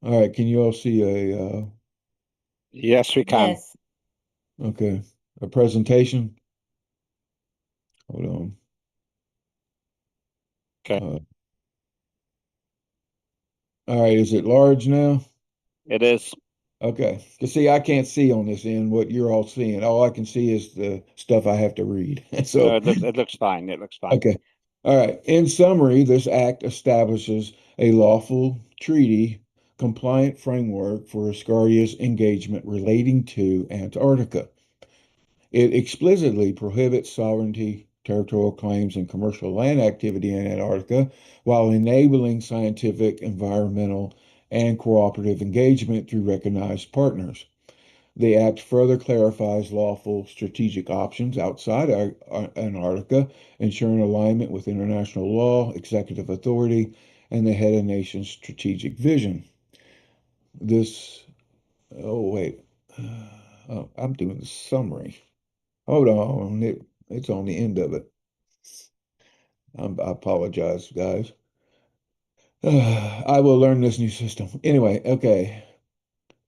All right, can you all see a Yes, we can. Yes. okay, a presentation? Hold on. Okay. All right, is it large now? It is. Okay. Because see, I can't see on this end what you're all seeing. All I can see is the stuff I have to read. So, It looks fine. It looks fine. okay. All right. In summary, this act establishes a lawful treaty compliant framework for Asgardia's engagement relating to Antarctica. It explicitly prohibits sovereignty, territorial claims, and commercial land activity in Antarctica while enabling scientific, environmental, and cooperative engagement through recognized partners. The Act further clarifies lawful strategic options outside Antarctica, ensuring alignment with international law, executive authority, and the head of nation's strategic vision. This, oh, wait, oh, I'm doing the summary. Hold on, it's on the end of it. I apologize, guys. I will learn this new system. Anyway, okay,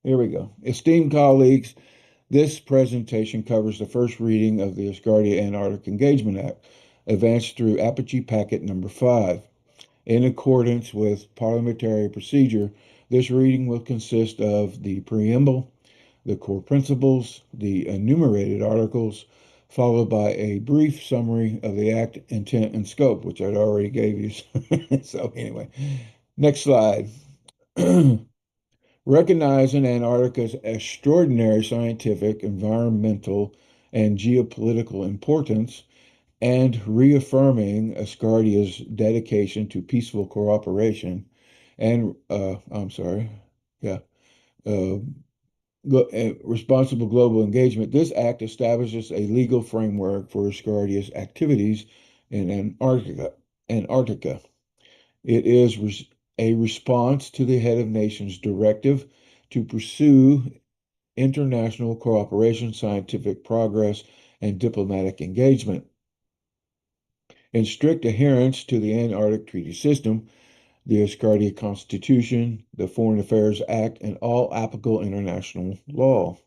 here we go. Esteemed colleagues, this presentation covers the first reading of the Asgardia Antarctic Engagement Act, advanced through Apogee Packet number 5. In accordance with parliamentary procedure, this reading will consist of the preamble, the core principles, the enumerated articles, followed by a brief summary of the act, intent, and scope, which I'd already gave you. So anyway, next slide. Recognizing Antarctica's extraordinary scientific, environmental, and geopolitical importance, and reaffirming Asgardia's dedication to peaceful cooperation and, I'm sorry, yeah, uh, responsible global engagement, this act establishes a legal framework for Asgardia's activities in Antarctica. It is a response to the head of nations directive to pursue international cooperation, scientific progress, and diplomatic engagement. In strict adherence to the Antarctic Treaty System, the Asgardia Constitution, the Foreign Affairs Act, and all applicable international law.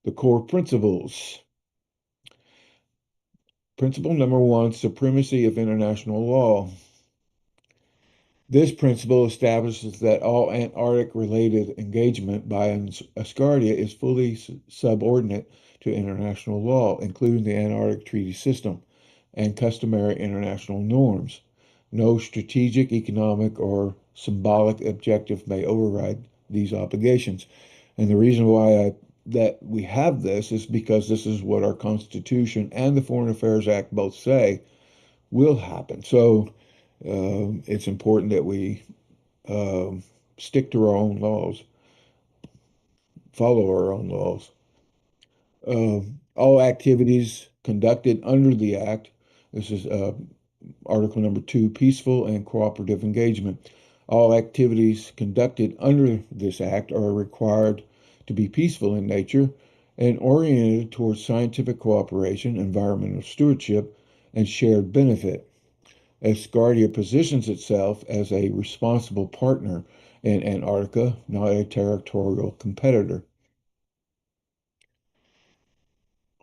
The core principles. Principle number 1, supremacy of international law. This principle establishes that all Antarctic-related engagement by Asgardia is fully subordinate to international law, including the Antarctic Treaty System and customary international norms. No strategic, economic, or symbolic objective may override these obligations. And the reason why that we have this is because this is what our Constitution and the Foreign Affairs Act both say will happen. So it's important that we stick to our own laws, follow our own laws. All activities conducted under the Act, this is Article number 2, peaceful and cooperative engagement. All activities conducted under this Act are required to be peaceful in nature and oriented towards scientific cooperation, environmental stewardship, and shared benefit. Asgardia positions itself as a responsible partner in Antarctica, not a territorial competitor.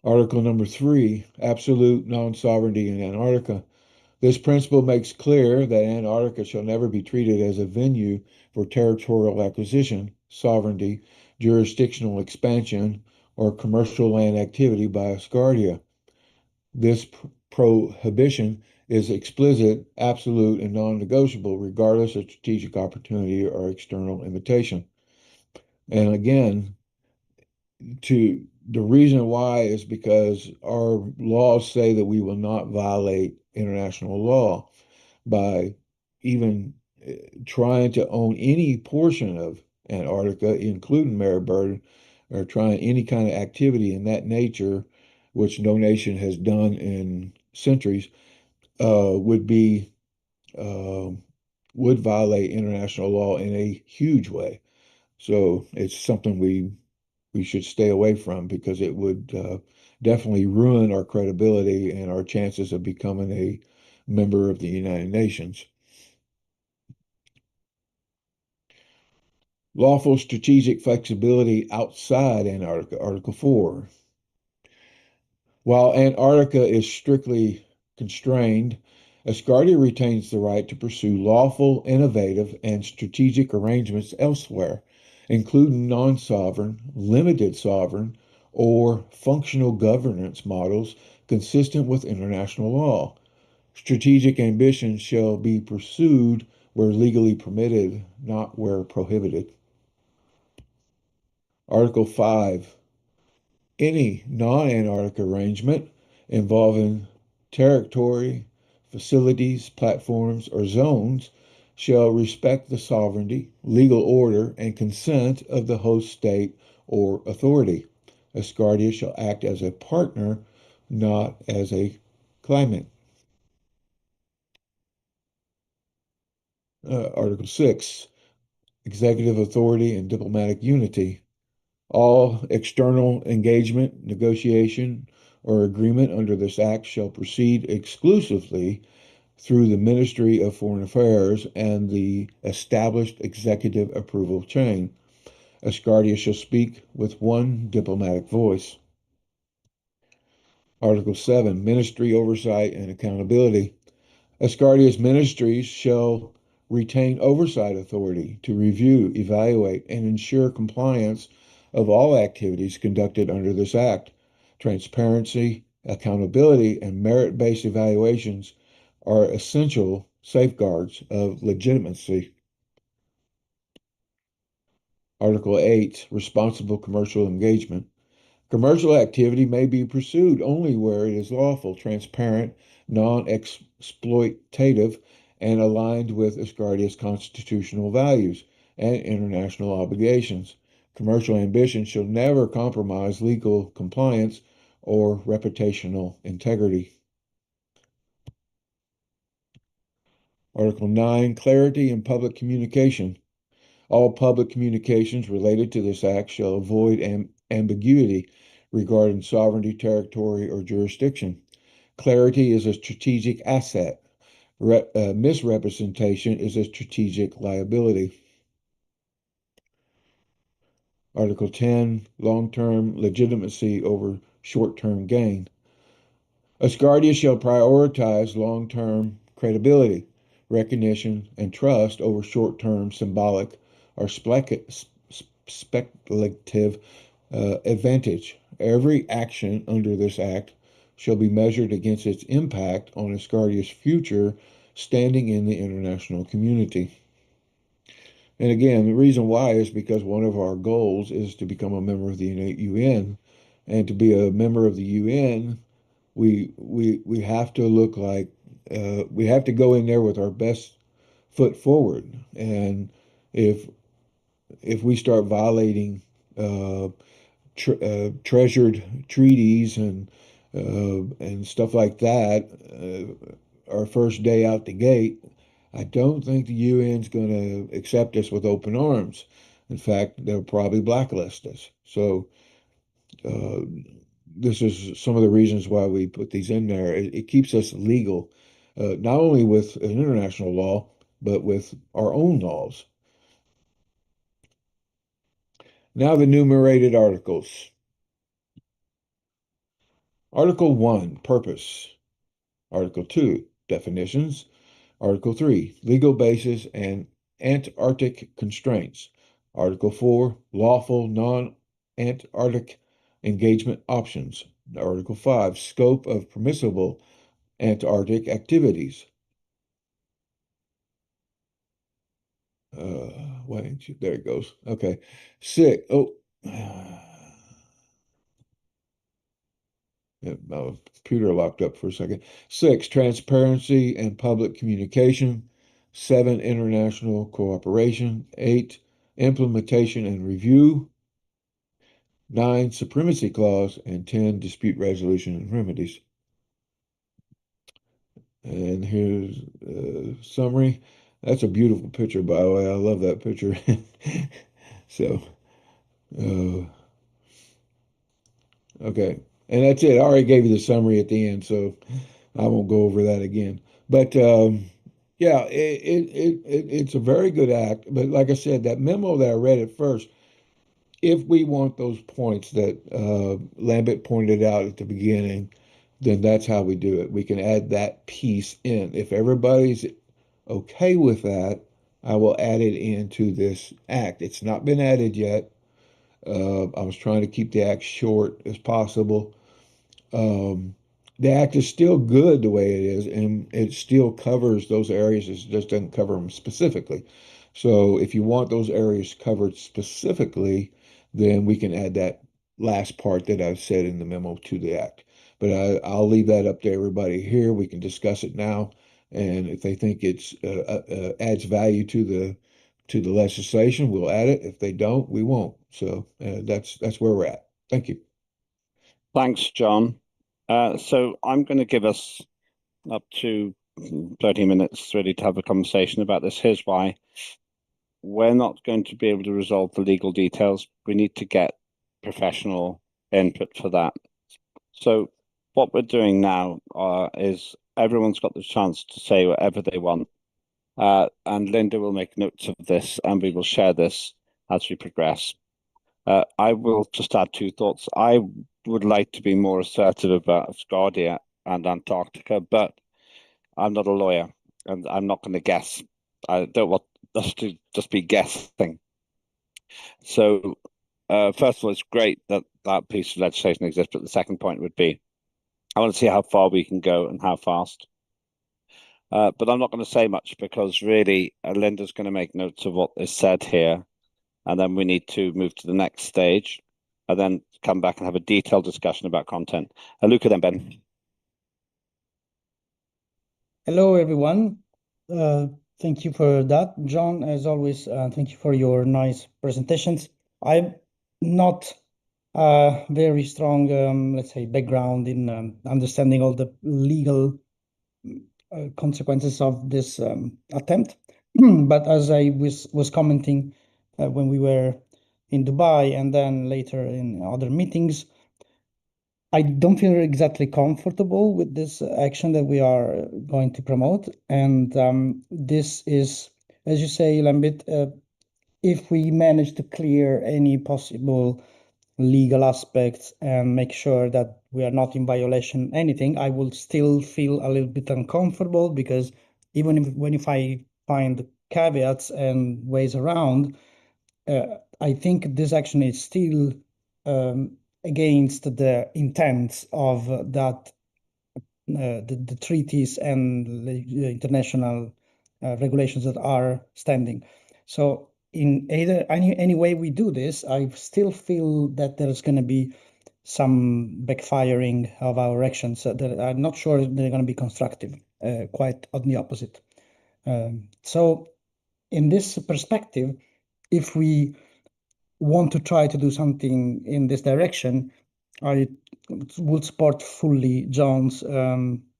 Article number 3, absolute non-sovereignty in Antarctica. This principle makes clear that Antarctica shall never be treated as a venue for territorial acquisition, sovereignty, jurisdictional expansion, or commercial land activity by Asgardia. This prohibition is explicit, absolute, and non-negotiable, regardless of strategic opportunity or external invitation. And again, the reason why is because our laws say that we will not violate international law by even trying to own any portion of Antarctica, including Maribyrnong, or trying any kind of activity in that nature, which no nation has done in centuries, would be uh, would violate international law in a huge way. So it's something we should stay away from because it would definitely ruin our credibility and our chances of becoming a member of the United Nations. Lawful strategic flexibility outside Antarctica, Article 4. While Antarctica is strictly constrained, Asgardia retains the right to pursue lawful, innovative, and strategic arrangements elsewhere, including non-sovereign, limited sovereign, or functional governance models consistent with international law. Strategic ambitions shall be pursued where legally permitted, not where prohibited. Article 5. Any non-Antarctic arrangement involving territory, facilities, platforms, or zones shall respect the sovereignty, legal order, and consent of the host state or authority. Asgardia shall act as a partner, not as a claimant. Article 6. Executive authority and diplomatic unity. All external engagement, negotiation, or agreement under this act shall proceed exclusively through the Ministry of Foreign Affairs and the established executive approval chain. Asgardia shall speak with one diplomatic voice. Article 7, Ministry Oversight and Accountability. Asgardia's ministries shall retain oversight authority to review, evaluate, and ensure compliance of all activities conducted under this act. Transparency, accountability, and merit-based evaluations are essential safeguards of legitimacy. Article 8, Responsible Commercial Engagement. Commercial activity may be pursued only where it is lawful, transparent, non-exploitative, and aligned with Asgardia's constitutional values and international obligations. Commercial ambition shall never compromise legal compliance or reputational integrity. Article 9, Clarity in Public Communication. All public communications related to this act shall avoid ambiguity regarding sovereignty, territory, or jurisdiction. Clarity is a strategic asset. Misrepresentation is a strategic liability. Article 10, long-term legitimacy over short-term gain. Asgardia shall prioritize long-term credibility, recognition, and trust over short-term symbolic or speculative advantage. Every action under this act shall be measured against its impact on Asgardia's future standing in the international community. And again, the reason why is because one of our goals is to become a member of the UN. And to be a member of the UN, we have to look like we have to go in there with our best foot forward. And if we start violating treasured treaties and stuff like that, our first day out the gate, I don't think the UN's going to accept us with open arms. In fact, they'll probably blacklist us. So uh, this is some of the reasons why we put these in there. It keeps us legal, not only with an international law, but with our own laws. Now the numerated articles. Article 1, purpose. Article 2, definitions. Article 3, legal basis and Antarctic constraints. Article 4, lawful non-Antarctic engagement options. Article 5, scope of permissible Antarctic activities. Wait, there it goes. Okay. My computer locked up for a second. 6, transparency and public communication. 7, international cooperation. 8, implementation and review. 9, supremacy clause. And 10, dispute resolution and remedies. And here's a summary. That's a beautiful picture, by the way. I love that picture. So, okay. And that's it. I already gave you the summary at the end, so I won't go over that again. But yeah, it's a very good act. But like I said, that memo that I read at first, if we want those points that Lambert pointed out at the beginning, then that's how we do it. We can add that piece in. If everybody's okay with that, I will add it into this act. It's not been added yet. I was trying to keep the act short as possible. The act is still good the way it is, and it still covers those areas. It just doesn't cover them specifically. So if you want those areas covered specifically, then we can add that last part that I've said in the memo to the act. But I'll leave that up to everybody here. We can discuss it now, and if they think it's adds value to the legislation, we'll add it. If they don't, we won't. So that's where we're at. Thank you. Thanks, John. So I'm going to give us up to 30 minutes really to have a conversation about this. Here's why. We're not going to be able to resolve the legal details. We need to get professional input for that. So what we're doing now is everyone's got the chance to say whatever they want. And Linda will make notes of this and we will share this as we progress. I will just add 2 thoughts. I would like to be more assertive about Asgardia and Antarctica, but I'm not a lawyer and I'm not going to guess. I don't want us to just be guessing. So, first of all, it's great that that piece of legislation exists, but the second point would be, I want to see how far we can go and how fast. But I'm not going to say much because really, Linda's going to make notes of what is said here, and then we need to move to the next stage, and then come back and have a detailed discussion about content. Luca, then Ben. Hello, everyone. Thank you for that, John. As always, thank you for your nice presentations. I'm not very strong, let's say, background in understanding all the legal consequences of this attempt. But as I was commenting when we were in Dubai and then later in other meetings, I don't feel exactly comfortable with this action that we are going to promote. And this is, as you say, Lambit, if we manage to clear any possible legal aspects and make sure that we are not in violation anything, I will still feel a little bit uncomfortable because even if I find caveats and ways around, I think this action is still against the intent of the treaties and the international regulations that are standing. So in any way we do this, I still feel that there's going to be some backfiring of our actions that I'm not sure they're going to be constructive, quite on the opposite. So in this perspective, if we want to try to do something in this direction, I would support fully John's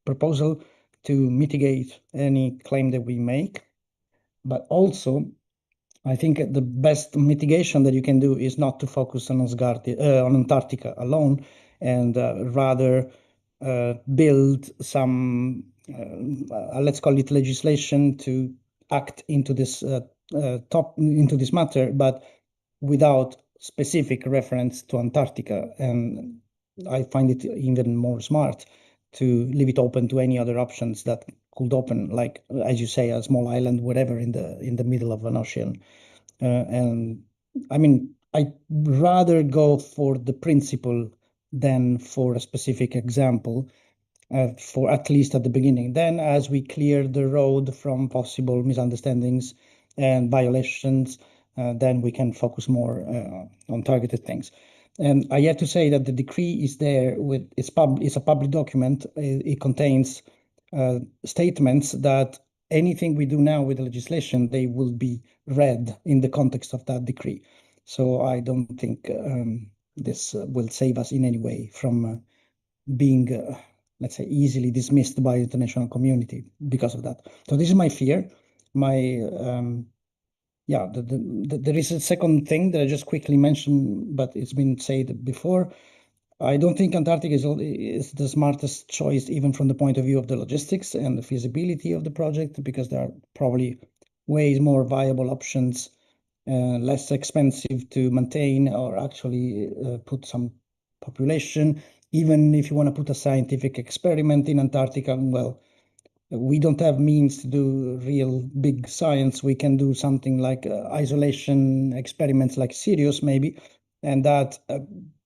proposal to mitigate any claim that we make. But also, I think the best mitigation that you can do is not to focus on on Antarctica alone, and rather build some, let's call it legislation to act into this into this matter, but without specific reference to Antarctica. And I find it even more smart to leave it open to any other options that could open, like, as you say, a small island, whatever, in the middle of an ocean. And I mean, I'd rather go for the principle than for a specific example, for at least at the beginning. Then, as we clear the road from possible misunderstandings and violations, then we can focus more on targeted things. And I have to say that the decree is there it's a public document. It contains statements that anything we do now with the legislation, they will be read in the context of that decree. So I don't think this will save us in any way from being, let's say, easily dismissed by the international community because of that. So this is my fear. There is a second thing that I just quickly mentioned, but it's been said before. I don't think Antarctica is the smartest choice, even from the point of view of the logistics and the feasibility of the project, because there are probably ways more viable options, less expensive to maintain or actually put some population. Even if you want to put a scientific experiment in Antarctica, well, we don't have means to do real big science. We can do something like isolation experiments like Sirius maybe, and that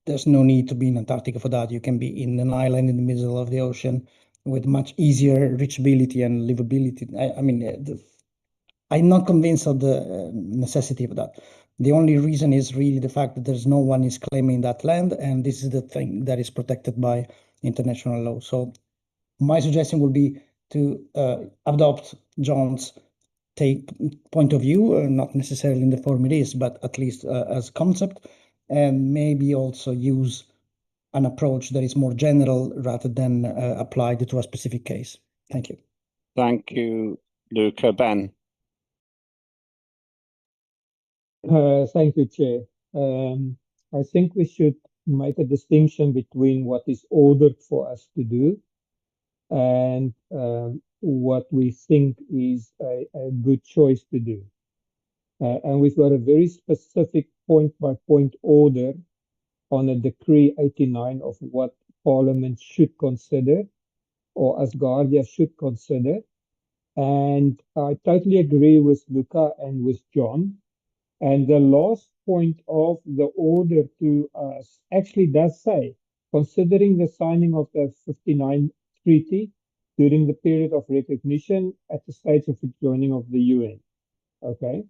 there's no need to be in Antarctica for that. You can be in an island in the middle of the ocean with much easier reachability and livability. I'm not convinced of the necessity of that. The only reason is really the fact that there's no one is claiming that land, and this is the thing that is protected by international law. So my suggestion would be to adopt John's point of view, not necessarily in the form it is, but at least as concept, and maybe also use an approach that is more general rather than applied to a specific case. Thank you. Thank you, Luca. Ben. Thank you, Chair. I think we should make a distinction between what is ordered for us to do and what we think is a good choice to do. And we've got a very specific point-by-point order on a Decree 89 of what Parliament should consider, or Asgardia should consider. And I totally agree with Luca and with John. And the last point of the order to us actually does say, considering the signing of the 59 treaty during the period of recognition at the stage of the joining of the UN, okay,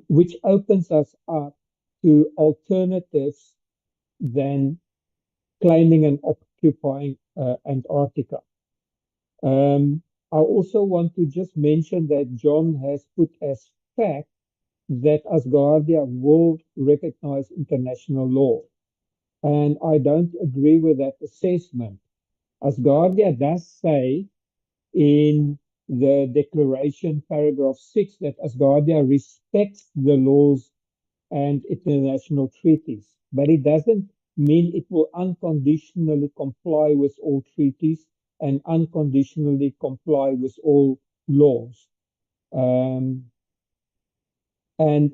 which opens us up to alternatives than claiming and occupying Antarctica. I also want to just mention that John has put as fact that Asgardia will recognize international law. And I don't agree with that assessment. Asgardia does say in the declaration, paragraph 6, that Asgardia respects the laws and international treaties, but it doesn't mean it will unconditionally comply with all treaties and unconditionally comply with all laws. And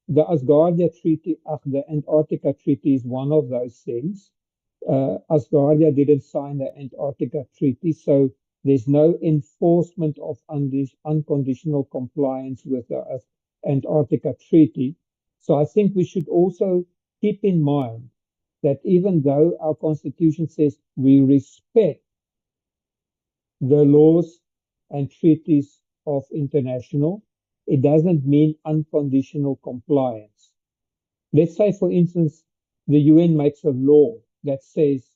the Asgardia Treaty, the Antarctica Treaty is one of those things. Asgardia didn't sign the Antarctica Treaty, so There's no enforcement of unconditional compliance with the Antarctica Treaty. So I think we should also keep in mind that even though our constitution says we respect the laws and treaties of international, it doesn't mean unconditional compliance. Let's say, for instance, the UN makes a law that says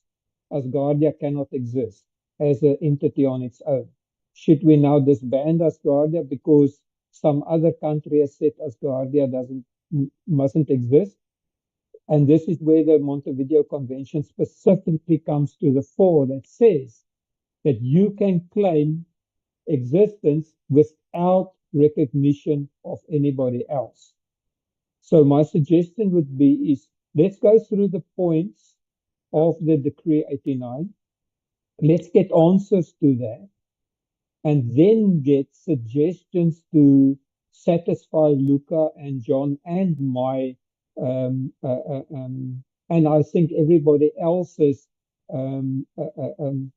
Asgardia cannot exist as an entity on its own. Should we now disband Asgardia because some other country has said Asgardia mustn't exist? And this is where the Montevideo Convention specifically comes to the fore, that says that you can claim existence without recognition of anybody else. So my suggestion would be is let's go through the points of the Decree 89. Let's get answers to that, and then get suggestions to satisfy Luca and John and my and I think everybody else's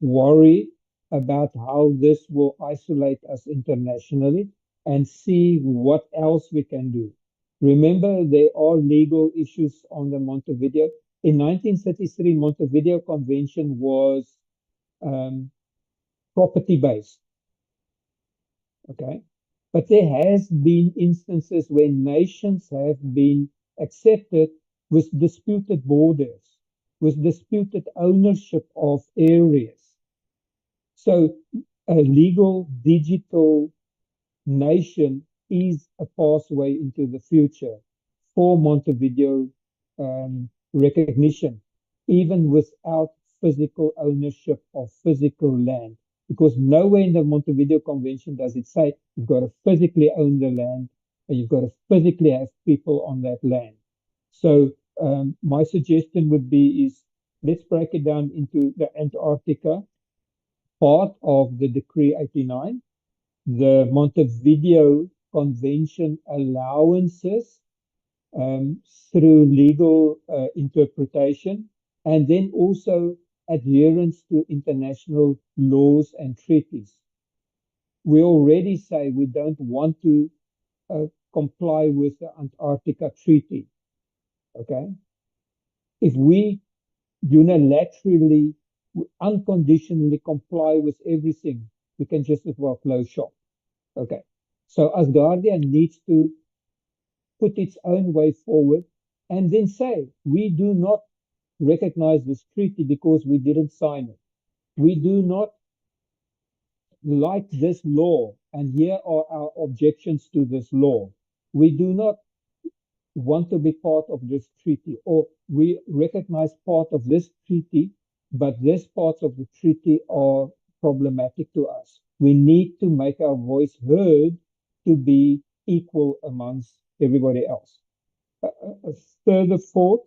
worry about how this will isolate us internationally, and see what else we can do. Remember, there are legal issues on the Montevideo. In 1933, Montevideo Convention was property-based. Okay, but there has been instances where nations have been accepted with disputed borders, with disputed ownership of areas. So a legal digital nation is a pathway into the future for Montevideo recognition, even without physical ownership of physical land. Because nowhere in the Montevideo Convention does it say you've got to physically own the land and you've got to physically have people on that land. So my suggestion would be is let's break it down into the Antarctica part of the Decree 89, the Montevideo Convention allowances through legal interpretation, and then also adherence to international laws and treaties. We already say we don't want to comply with the Antarctica Treaty. Okay? If we unilaterally, unconditionally comply with everything, we can just as well close shop. Okay. So Asgardia needs to put its own way forward and then say, we do not recognize this treaty because we didn't sign it. We do not like this law, and here are our objections to this law. We do not want to be part of this treaty, or we recognize part of this treaty, but these parts of the treaty are problematic to us. We need to make our voice heard to be equal amongst everybody else. A further thought,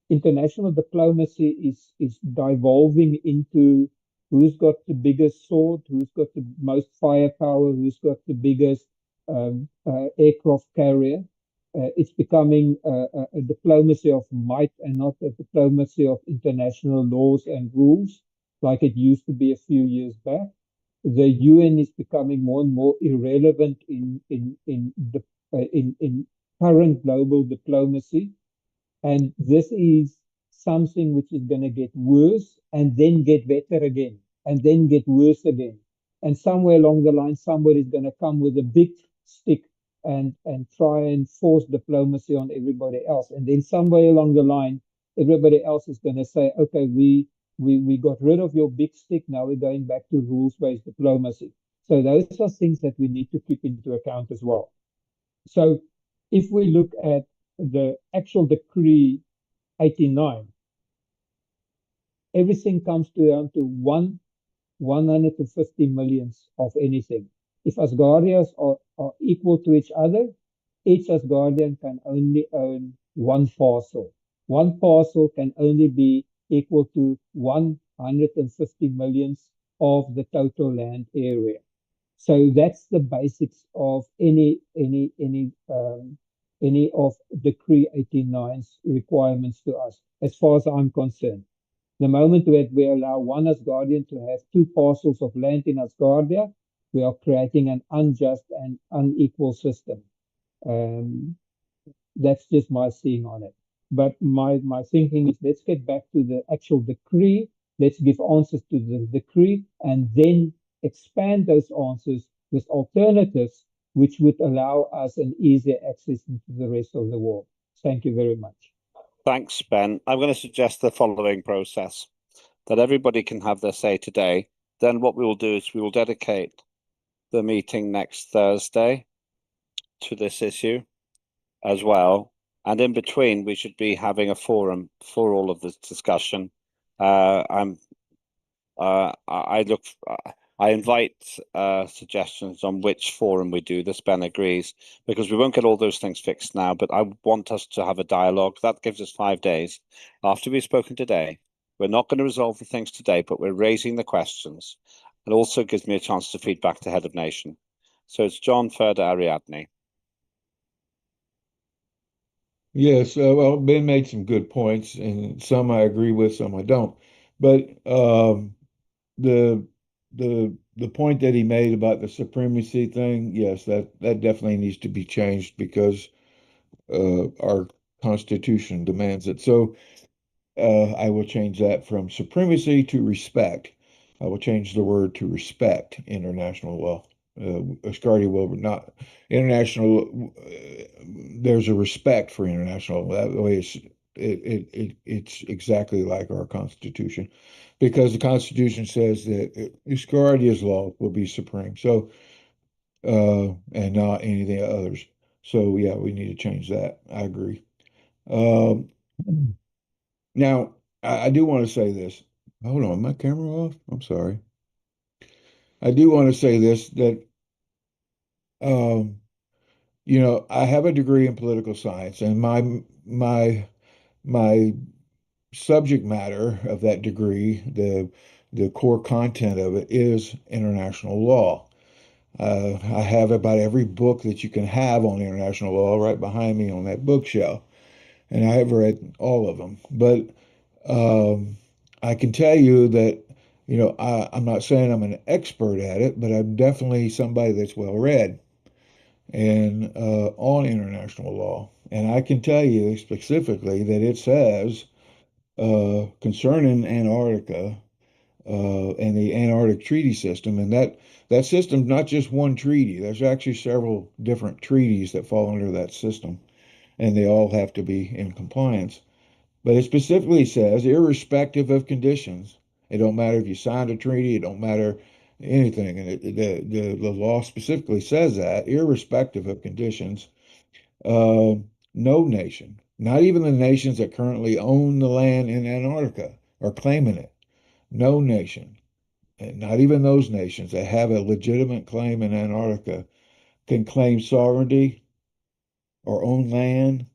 international diplomacy is devolving into who's got the biggest sword, who's got the most firepower, who's got the biggest aircraft carrier. It's becoming a diplomacy of might and not a diplomacy of international laws and rules like it used to be a few years back. The UN is becoming more and more irrelevant in current global diplomacy. And this is something which is going to get worse and then get better again and then get worse again. And somewhere along the line, somebody's going to come with a big stick and try and force diplomacy on everybody else. And then somewhere along the line, everybody else is going to say, okay, we got rid of your big stick. Now we're going back to rules-based diplomacy. So those are things that we need to keep into account as well. So if we look at the actual Decree 89, everything comes down to 150 millionths of anything. If Asgardians are equal to each other, each Asgardian can only own one parcel. One parcel can only be equal to 150 millionths of the total land area. So that's the basics of any of Decree 89's requirements to us, as far as I'm concerned. The moment that we allow one Asgardian to have two parcels of land in Asgardia, we are creating an unjust and unequal system. That's just my seeing on it. But my thinking is, let's get back to the actual decree. Let's give answers to the decree and then expand those answers with alternatives, which would allow us an easier access into the rest of the world. Thank you very much. Thanks, Ben. I'm going to suggest the following process, that everybody can have their say today. Then what we will do is we will dedicate the meeting next Thursday to this issue as well. And in between, we should be having a forum for all of this discussion. I invite suggestions on which forum we do this. Ben agrees, because we won't get all those things fixed now, but I want us to have a dialogue. That gives us 5 days after we've spoken today. We're not going to resolve the things today, but we're raising the questions. It also gives me a chance to feed back to Head of Nation. So it's John Ferda Ariadne. Yes, well, Ben made some good points, and some I agree with, some I don't. But the the point that he made about the supremacy thing, yes, that definitely needs to be changed because our Constitution demands it. So I will change that from supremacy to respect. I will change the word to respect international law. Asgardia will not international. There's a respect for international law. That way, it's exactly like our Constitution, because the Constitution says that Asgardia's law will be supreme. So, and not anything others. So, yeah, we need to change that. I agree. Um, Now, I do want to say this. Hold on, my camera off? I'm sorry. I do want to say this that um, I have a degree in political science, and my subject matter of that degree, the core content of it is international law. I have about every book that you can have on international law right behind me on that bookshelf, and I have read all of them. But I can tell you that, I'm not saying I'm an expert at it, but I'm definitely somebody that's well read and on international law. And I can tell you specifically that it says concerning Antarctica and the Antarctic Treaty System, and that system's not just one treaty. There's actually several different treaties that fall under that system, and they all have to be in compliance. But it specifically says, irrespective of conditions, it don't matter if you signed a treaty, it don't matter anything. And the law specifically says that, irrespective of conditions, uh, no nation, not even the nations that currently own the land in Antarctica, are claiming it. No nation, and not even those nations that have a legitimate claim in Antarctica, can claim sovereignty or own land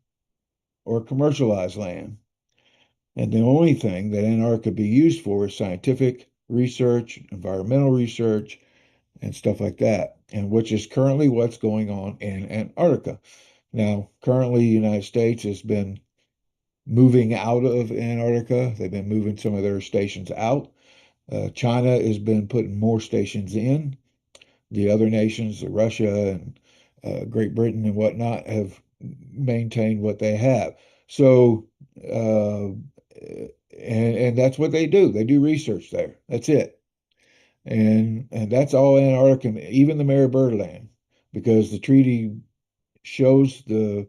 or commercialize land. And the only thing that Antarctica could be used for is scientific research, environmental research, and stuff like that, and which is currently what's going on in Antarctica. Now, currently, the United States has been moving out of Antarctica. They've been moving some of their stations out. China has been putting more stations in. The other nations, Russia and Great Britain and whatnot, have maintained what they have. So, and that's what they do. They do research there. That's it. And that's all Antarctica, even the Mary Bird Land, because the treaty shows the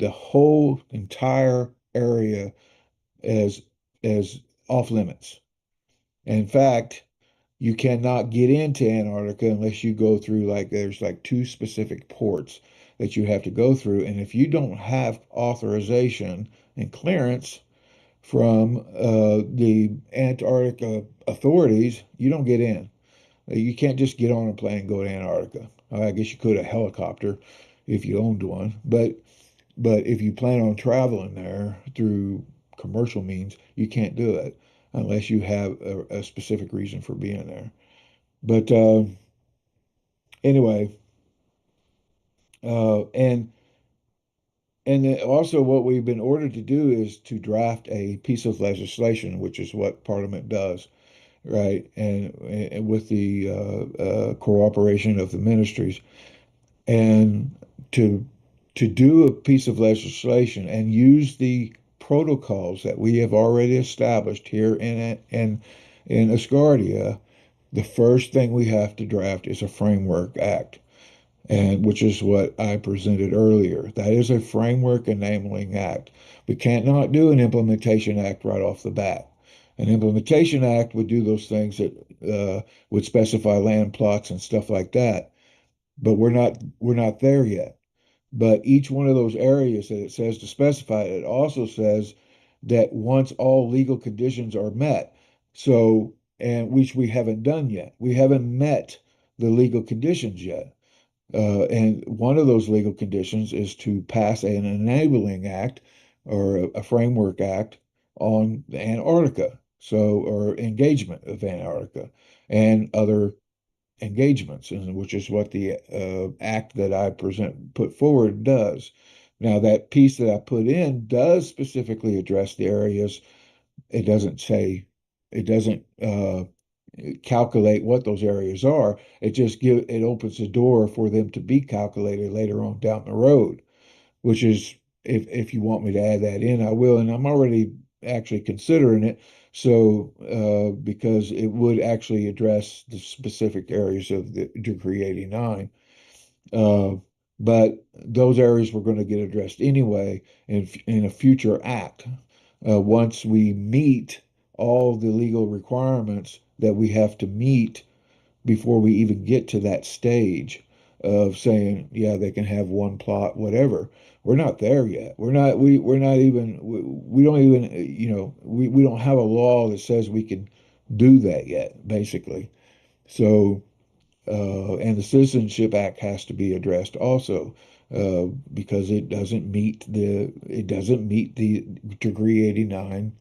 whole entire area as as off limits. In fact, you cannot get into Antarctica unless you go through, like, there's like two specific ports that you have to go through. And if you don't have authorization and clearance from the Antarctica authorities, you don't get in. You can't just get on a plane and go to Antarctica. I guess you could a helicopter if you owned one, but if you plan on traveling there through commercial means, you can't do it unless you have a specific reason for being there. But anyway, and then also what we've been ordered to do is to draft a piece of legislation, which is what Parliament does, right? And with the cooperation of the ministries, and to do a piece of legislation and use the protocols that we have already established here in Asgardia, the first thing we have to draft is a framework act, and which is what I presented earlier. That is a framework enabling act. We can't not do an implementation act right off the bat. An implementation act would do those things that would specify land plots and stuff like that, but we're not there yet. But each one of those areas that it says to specify, it also says that once all legal conditions are met, so, and which we haven't done yet, we haven't met the legal conditions yet. And one of those legal conditions is to pass an enabling act or a framework act on Antarctica, so, or engagement of Antarctica and other engagements, and which is what the act that I put forward does. Now, that piece that I put in does specifically address the areas. It doesn't say, it doesn't calculate what those areas are. It opens the door for them to be calculated later on down the road, which is, if you want me to add that in, I will, and I'm already actually considering it. So because it would actually address the specific areas of the Decree 89. But those areas were going to get addressed anyway in a future act. Once we meet all the legal requirements that we have to meet before we even get to that stage of saying, yeah, they can have one plot, whatever. We're not there yet. We're not even, we don't even, we don't have a law that says we can do that yet, basically. So, and the Citizenship Act has to be addressed also, because it doesn't meet the Decree 89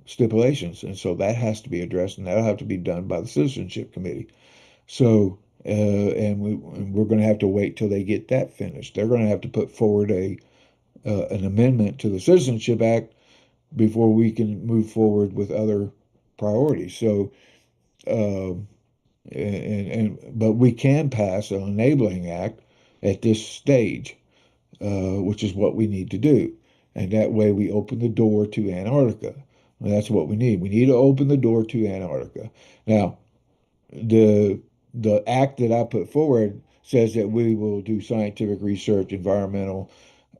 stipulations, and so that has to be addressed, and that'll have to be done by the Citizenship Committee. So, and we're going to have to wait till they get that finished. They're going to have to put forward an amendment to the Citizenship Act before we can move forward with other priorities. So, but we can pass an enabling act at this stage, which is what we need to do. And that way we open the door to Antarctica. And that's what we need. We need to open the door to Antarctica. Now, the act that I put forward says that we will do scientific research, environmental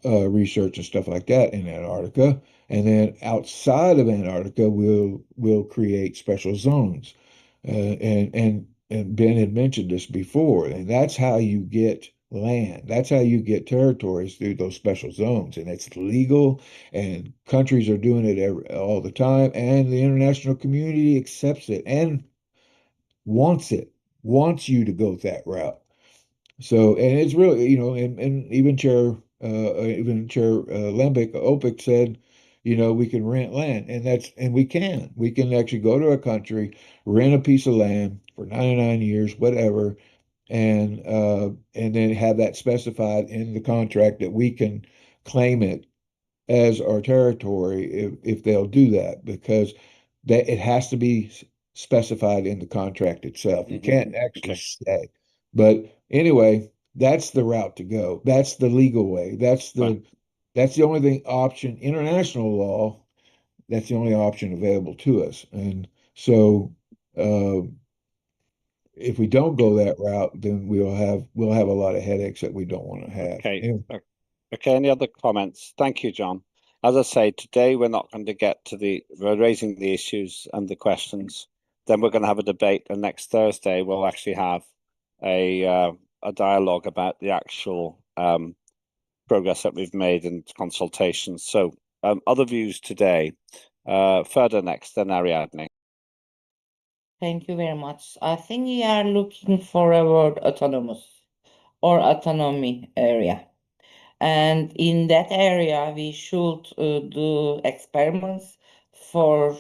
research and stuff like that in Antarctica. And then outside of Antarctica, we'll create special zones. And Ben had mentioned this before, and that's how you get land. That's how you get territories, through those special zones, and it's legal, and countries are doing it all the time, and the international community accepts it and wants you to go that route. So, and it's really, and even Chair Lembick Opic said, we can rent land, and we can actually go to a country, rent a piece of land for 99 years, whatever, and then have that specified in the contract that we can claim it as our territory if they'll do that, because it has to be specified in the contract itself. You can't actually say. But anyway, that's the route to go. That's the legal way. That's the only thing option, international law, that's the only option available to us. And so if we don't go that route, then we'll have a lot of headaches that we don't want to have. Okay. Anyway. Okay. Any other comments? Thank you, John. As I say, today we're not going to get to we're raising the issues and the questions. Then we're going to have a debate, and next Thursday we'll actually have a dialogue about the actual progress that we've made in consultations. So other views today. Further next, then Ariadne. Thank you very much. I think we are looking for a word autonomous or autonomy area. And in that area, we should do experiments for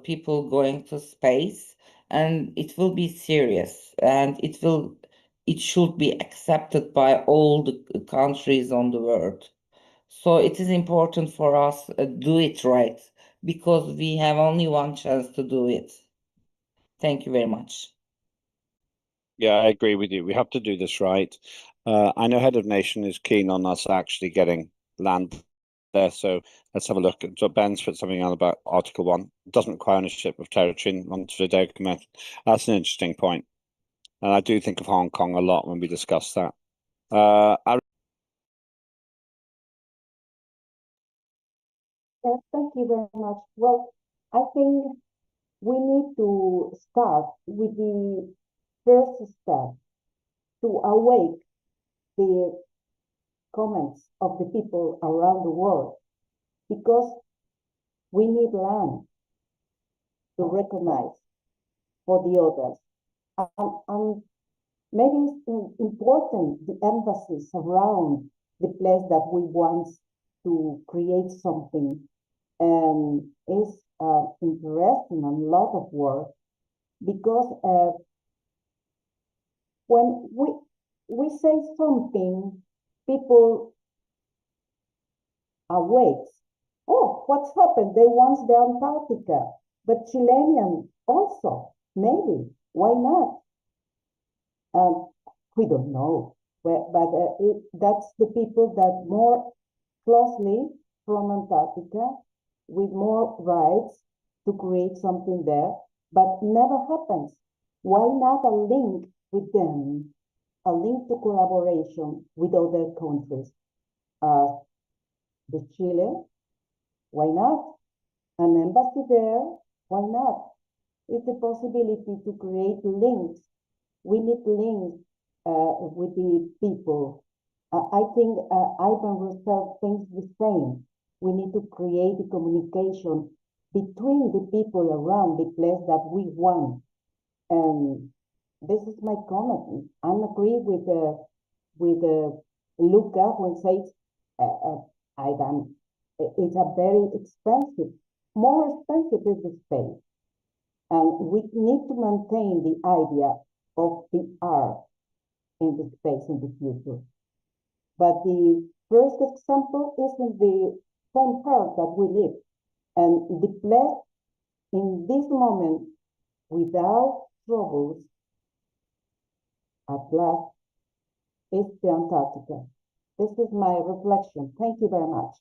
people going to space, and it will be serious, and it should be accepted by all the countries on the world. So it is important for us do it right, because we have only one chance to do it. Thank you very much. Yeah, I agree with you. We have to do this right. I know Head of Nation is keen on us actually getting land there, so let's have a look. So Ben's put something on about Article 1. Doesn't require ownership of territory onto the document. That's an interesting point. And I do think of Hong Kong a lot when we discuss that. Yes, thank you very much. Well, I think we need to start with the first step to awake the comments of the people around the world, because we need land to recognize for the others. And maybe it's important the emphasis around the place that we want to create something is interesting and a lot of work, because when we say something, people awake. Oh, what's happened? They want the Antarctica, but Chilean also, maybe. Why not? We don't know, but that's the people that more closely from Antarctica with more rights to create something there, but never happens. Why not a link with them, a link to collaboration with other countries? The Chile, why not? An embassy there, why not? It's a possibility to create links. We need links with the people. I think Ivan Rousseau thinks the same. We need to create a communication between the people around the place that we want. And this is my comment. I agree with Luca when says Ivan, it's a very expensive, more expensive is the space. And we need to maintain the idea of the art in the space in the future. But the first example is in the same earth that we live. And the place in this moment, without troubles, at last, is the Antarctica. This is my reflection. Thank you very much.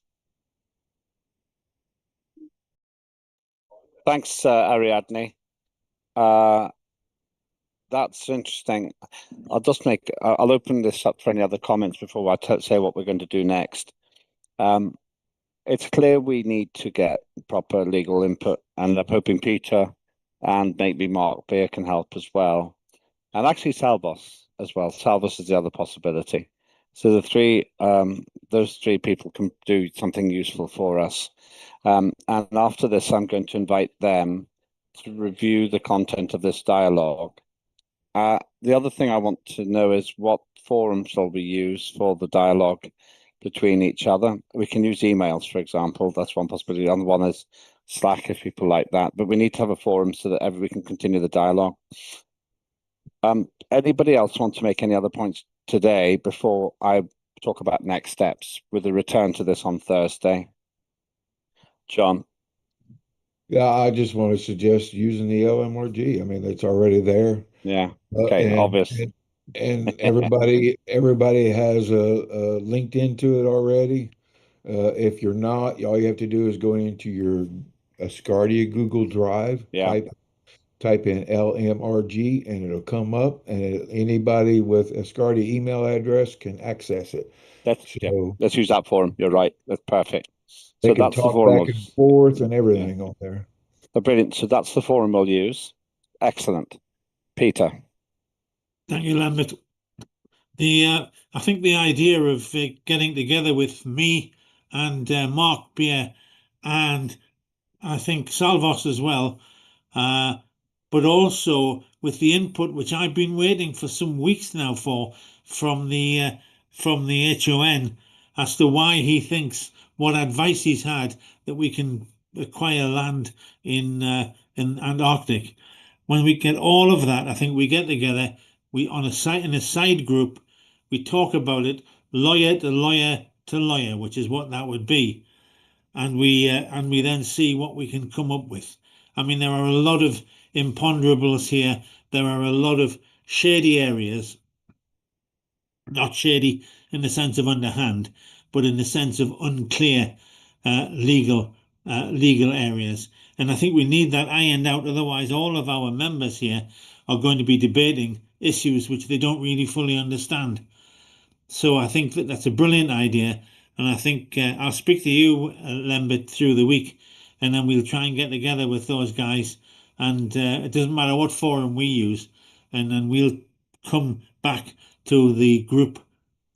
Thanks, Ariadne. That's interesting. I'll open this up for any other comments before I say what we're going to do next. It's clear we need to get proper legal input, and I'm hoping Peter and maybe Mark Beer can help as well. And actually Salvos as well. Salvos is the other possibility. So those three people can do something useful for us. And after this, I'm going to invite them to review the content of this dialogue. The other thing I want to know is what forums shall we use for the dialogue between each other. We can use emails, for example. That's one possibility. The other one is Slack, if people like that. But we need to have a forum so that we can continue the dialogue. Anybody else want to make any other points today before I talk about next steps with a return to this on Thursday? John? Yeah, I just want to suggest using the LMRG. I mean, it's already there. Yeah. Okay. Obvious. And everybody has a LinkedIn to it already. If you're not, all you have to do is go into your Asgardia Google Drive, Yeah. type in LMRG, and it'll come up, and anybody with Asgardia email address can access it. Let's use that forum. You're right. That's perfect. They So can that's the talk forum. back and forth and everything on there. Brilliant. So that's the forum we'll use. Excellent. Peter. Thank you, Lambert. I think the idea of getting together with me and Mark Beer and I think Salvos as well, but also with the input which I've been waiting for some weeks now from the HON as to why he thinks, what advice he's had that we can acquire land in Antarctic. When we get all of that, I think we get together, in a side group, we talk about it, lawyer to lawyer, to lawyer, which is what that would be, and we then see what we can come up with. I mean, there are a lot of imponderables here. There are a lot of shady areas, not shady in the sense of underhand, but in the sense of unclear legal areas. And I think we need that ironed out. Otherwise, all of our members here are going to be debating issues which they don't really fully understand. So I think that that's a brilliant idea. And I think I'll speak to you, Lembit, through the week, and then we'll try and get together with those guys. And it doesn't matter what forum we use. And then we'll come back to the group,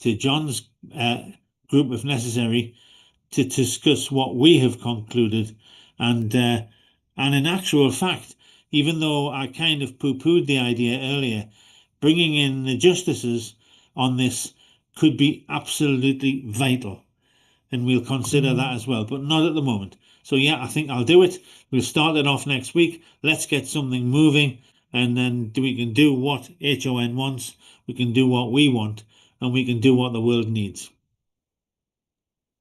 to John's group if necessary, to discuss what we have concluded. And in actual fact, even though I kind of poo-pooed the idea earlier, bringing in the justices on this could be absolutely vital. And we'll consider that as well, but not at the moment. So yeah, I think I'll do it. We'll start it off next week. Let's get something moving, and then we can do what HON wants, we can do what we want, and we can do what the world needs.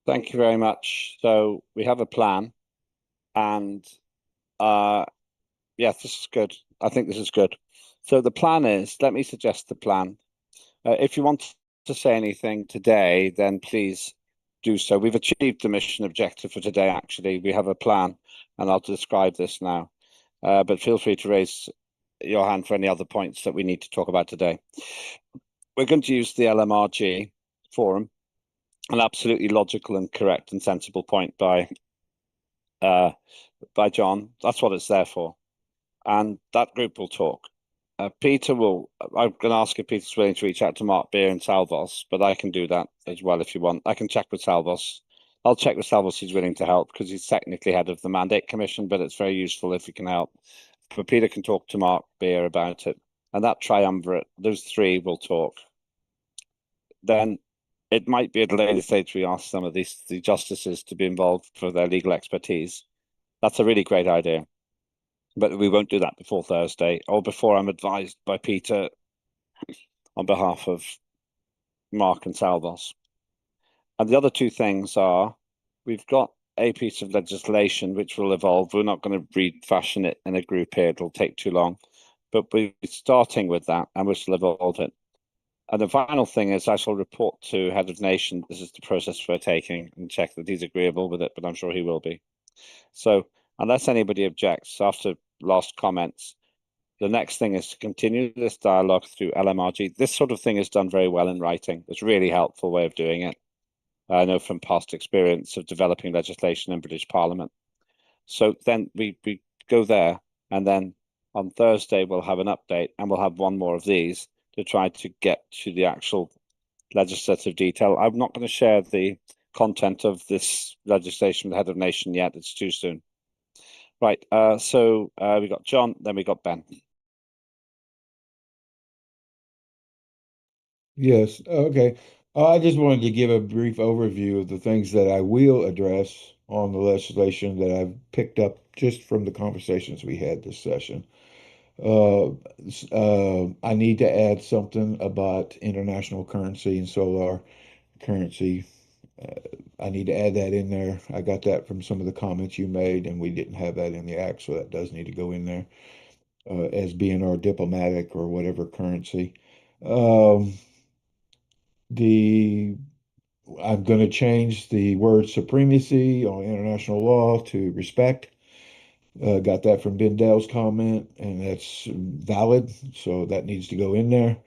Thank you very much. So we have a plan, and yes, this is good. I think this is good. So the plan is, let me suggest the plan. If you want to say anything today, then please do so. We've achieved the mission objective for today, actually. We have a plan, and I'll describe this now. But feel free to raise your hand for any other points that we need to talk about today. We're going to use the LMRG forum, an absolutely logical and correct and sensible point by John. That's what it's there for. And that group will talk. I'm going to ask if Peter's willing to reach out to Mark Beer and Salvos, but I can do that as well if you want. I can check with Salvos. I'll check with Salvos, he's willing to help, because he's technically head of the Mandate Commission, but it's very useful if he can help. But Peter can talk to Mark Beer about it. And that triumvirate, those three will talk. Then it might be at a later stage we ask some of the justices to be involved for their legal expertise. That's a really great idea. But we won't do that before Thursday, or before I'm advised by Peter on behalf of Mark and Salvos. And the other two things are, we've got a piece of legislation which will evolve. We're not going to refashion it in a group here. It'll take too long. But we're starting with that, and we shall evolve it. And the final thing is, I shall report to Head of Nation. This is the process we're taking, and check that he's agreeable with it, but I'm sure he will be. So unless anybody objects after last comments, the next thing is to continue this dialogue through LMRG. This sort of thing is done very well in writing. It's a really helpful way of doing it. I know from past experience of developing legislation in British Parliament. So then we go there, and then on Thursday we'll have an update, and we'll have one more of these to try to get to the actual legislative detail. I'm not going to share the content of this legislation with the Head of Nation yet. It's too soon. Right, so we got John, then we got Ben. Yes, okay. I just wanted to give a brief overview of the things that I will address on the legislation that I've picked up just from the conversations we had this session. I need to add something about international currency and solar currency. I need to add that in there. I got that from some of the comments you made, and we didn't have that in the act, so that does need to go in there as being our diplomatic or whatever currency. I'm going to change the word supremacy on international law to respect. Got that from Ben Dell's comment, and that's valid, so that needs to go in there.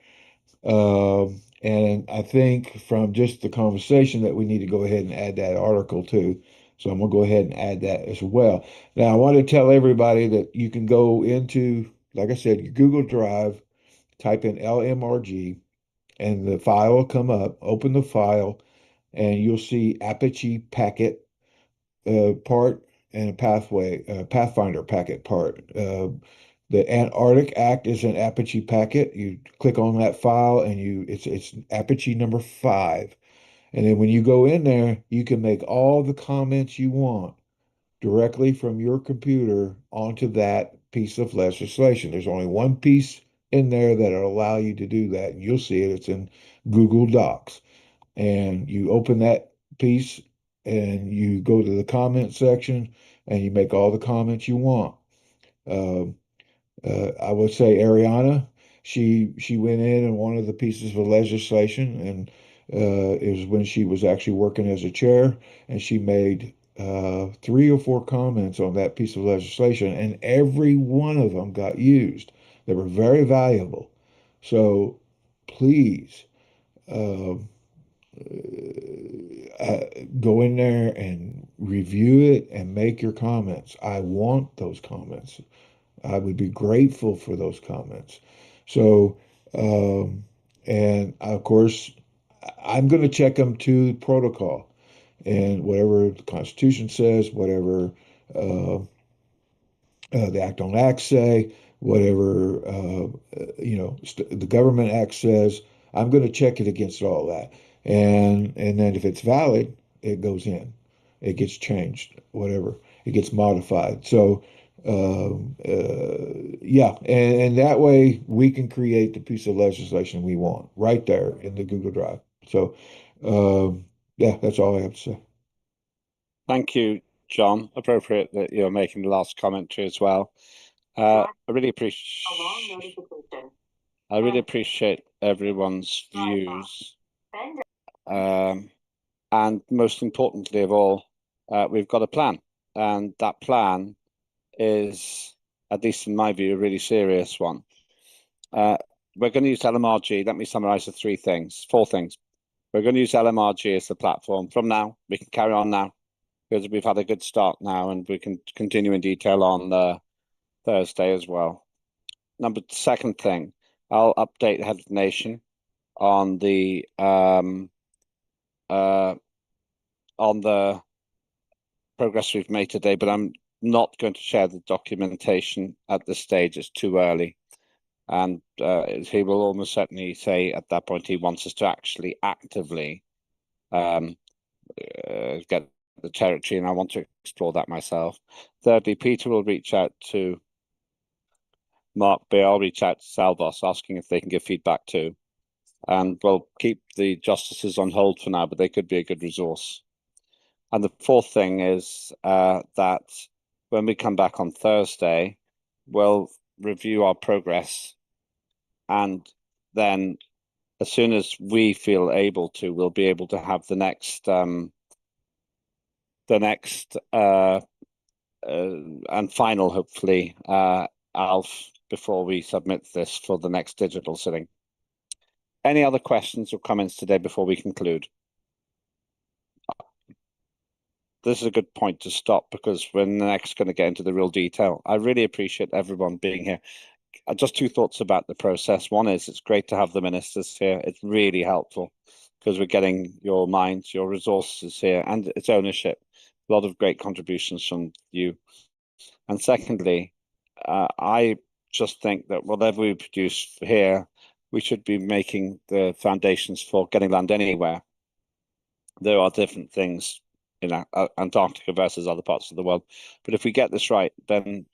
And I think from just the conversation that we need to go ahead and add that article too. So I'm going to go ahead and add that as well. Now, I want to tell everybody that you can go into, like I said, your Google Drive, type in LMRG, and the file will come up. Open the file, and you'll see Apache packet part and a Pathfinder packet part. The Antarctic Act is an Apache packet. You click on that file, and it's Apache number 5. And then when you go in there, you can make all the comments you want directly from your computer onto that piece of legislation. There's only one piece in there that'll allow you to do that, and you'll see it. It's in Google Docs. And you open that piece and you go to the comment section and you make all the comments you want. I would say Ariana, she went in and one of the pieces of legislation, and it was when she was actually working as a chair, and she made 3 or 4 comments on that piece of legislation, and every one of them got used. They were very valuable. So please go in there and review it and make your comments. I want those comments. I would be grateful for those comments. So, and of course, I'm going to check them to protocol and whatever the Constitution says, whatever the Act on Act say, whatever the Government Act says. I'm going to check it against all that, and then if it's valid, it goes in, it gets changed, whatever, it gets modified. So yeah, and that way we can create the piece of legislation we want right there in the Google Drive. So yeah, that's all I have to say. Thank you, John. Appropriate that you're making the last commentary as well. I really appreciate everyone's views. And most importantly of all, we've got a plan. And that plan is, at least in my view, a really serious one. We're going to use LMRG. Let me summarize the 4 things. We're going to use LMRG as the platform. From now, we can carry on now, because we've had a good start now, and we can continue in detail on Thursday as well. Second thing, I'll update the Head of the Nation on the progress we've made today, but I'm not going to share the documentation at this stage. It's too early. And he will almost certainly say at that point he wants us to actually actively get the territory, and I want to explore that myself. Thirdly, Peter will reach out to Mark Beer. I'll reach out to Salvos asking if they can give feedback too. And we'll keep the justices on hold for now, but they could be a good resource. And the fourth thing is that when we come back on Thursday, we'll review our progress. And then as soon as we feel able to, we'll be able to have the next and final, hopefully, ALF before we submit this for the next digital sitting. Any other questions or comments today before we conclude? This is a good point to stop, because we're next going to get into the real detail. I really appreciate everyone being here. Just 2 thoughts about the process. One is it's great to have the ministers here. It's really helpful because we're getting your minds, your resources here, and its ownership. A lot of great contributions from you. And secondly, I just think that whatever we produce here, we should be making the foundations for getting land anywhere. There are different things in Antarctica versus other parts of the world. But if we get this right, then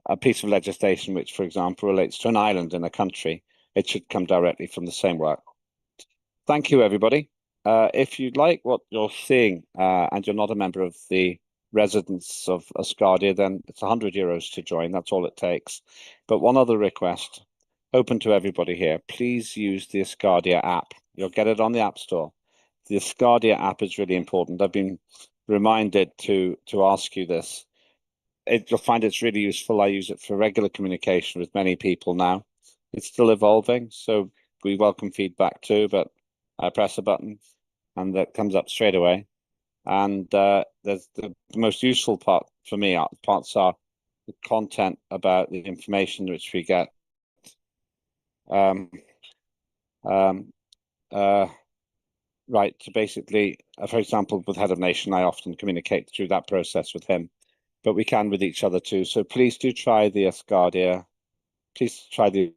a piece of legislation which, for example, relates to an island in a country, it should come directly from the same work. Thank you, everybody. If you like what you're seeing and you're not a member of the residents of Asgardia, then it's €100 to join. That's all it takes. But one other request, open to everybody here, please use the Asgardia app. You'll get it on the App Store. The Asgardia app is really important. I've been reminded to ask you this. You'll find it's really useful. I use it for regular communication with many people now. It's still evolving, so we welcome feedback too, but I press a button and that comes up straight away. And there's the most useful part for me, parts are the content about the information which we get. Right, so basically, for example, with Head of Nation, I often communicate through that process with him, but we can with each other too. So please do try the Asgardia. Please try the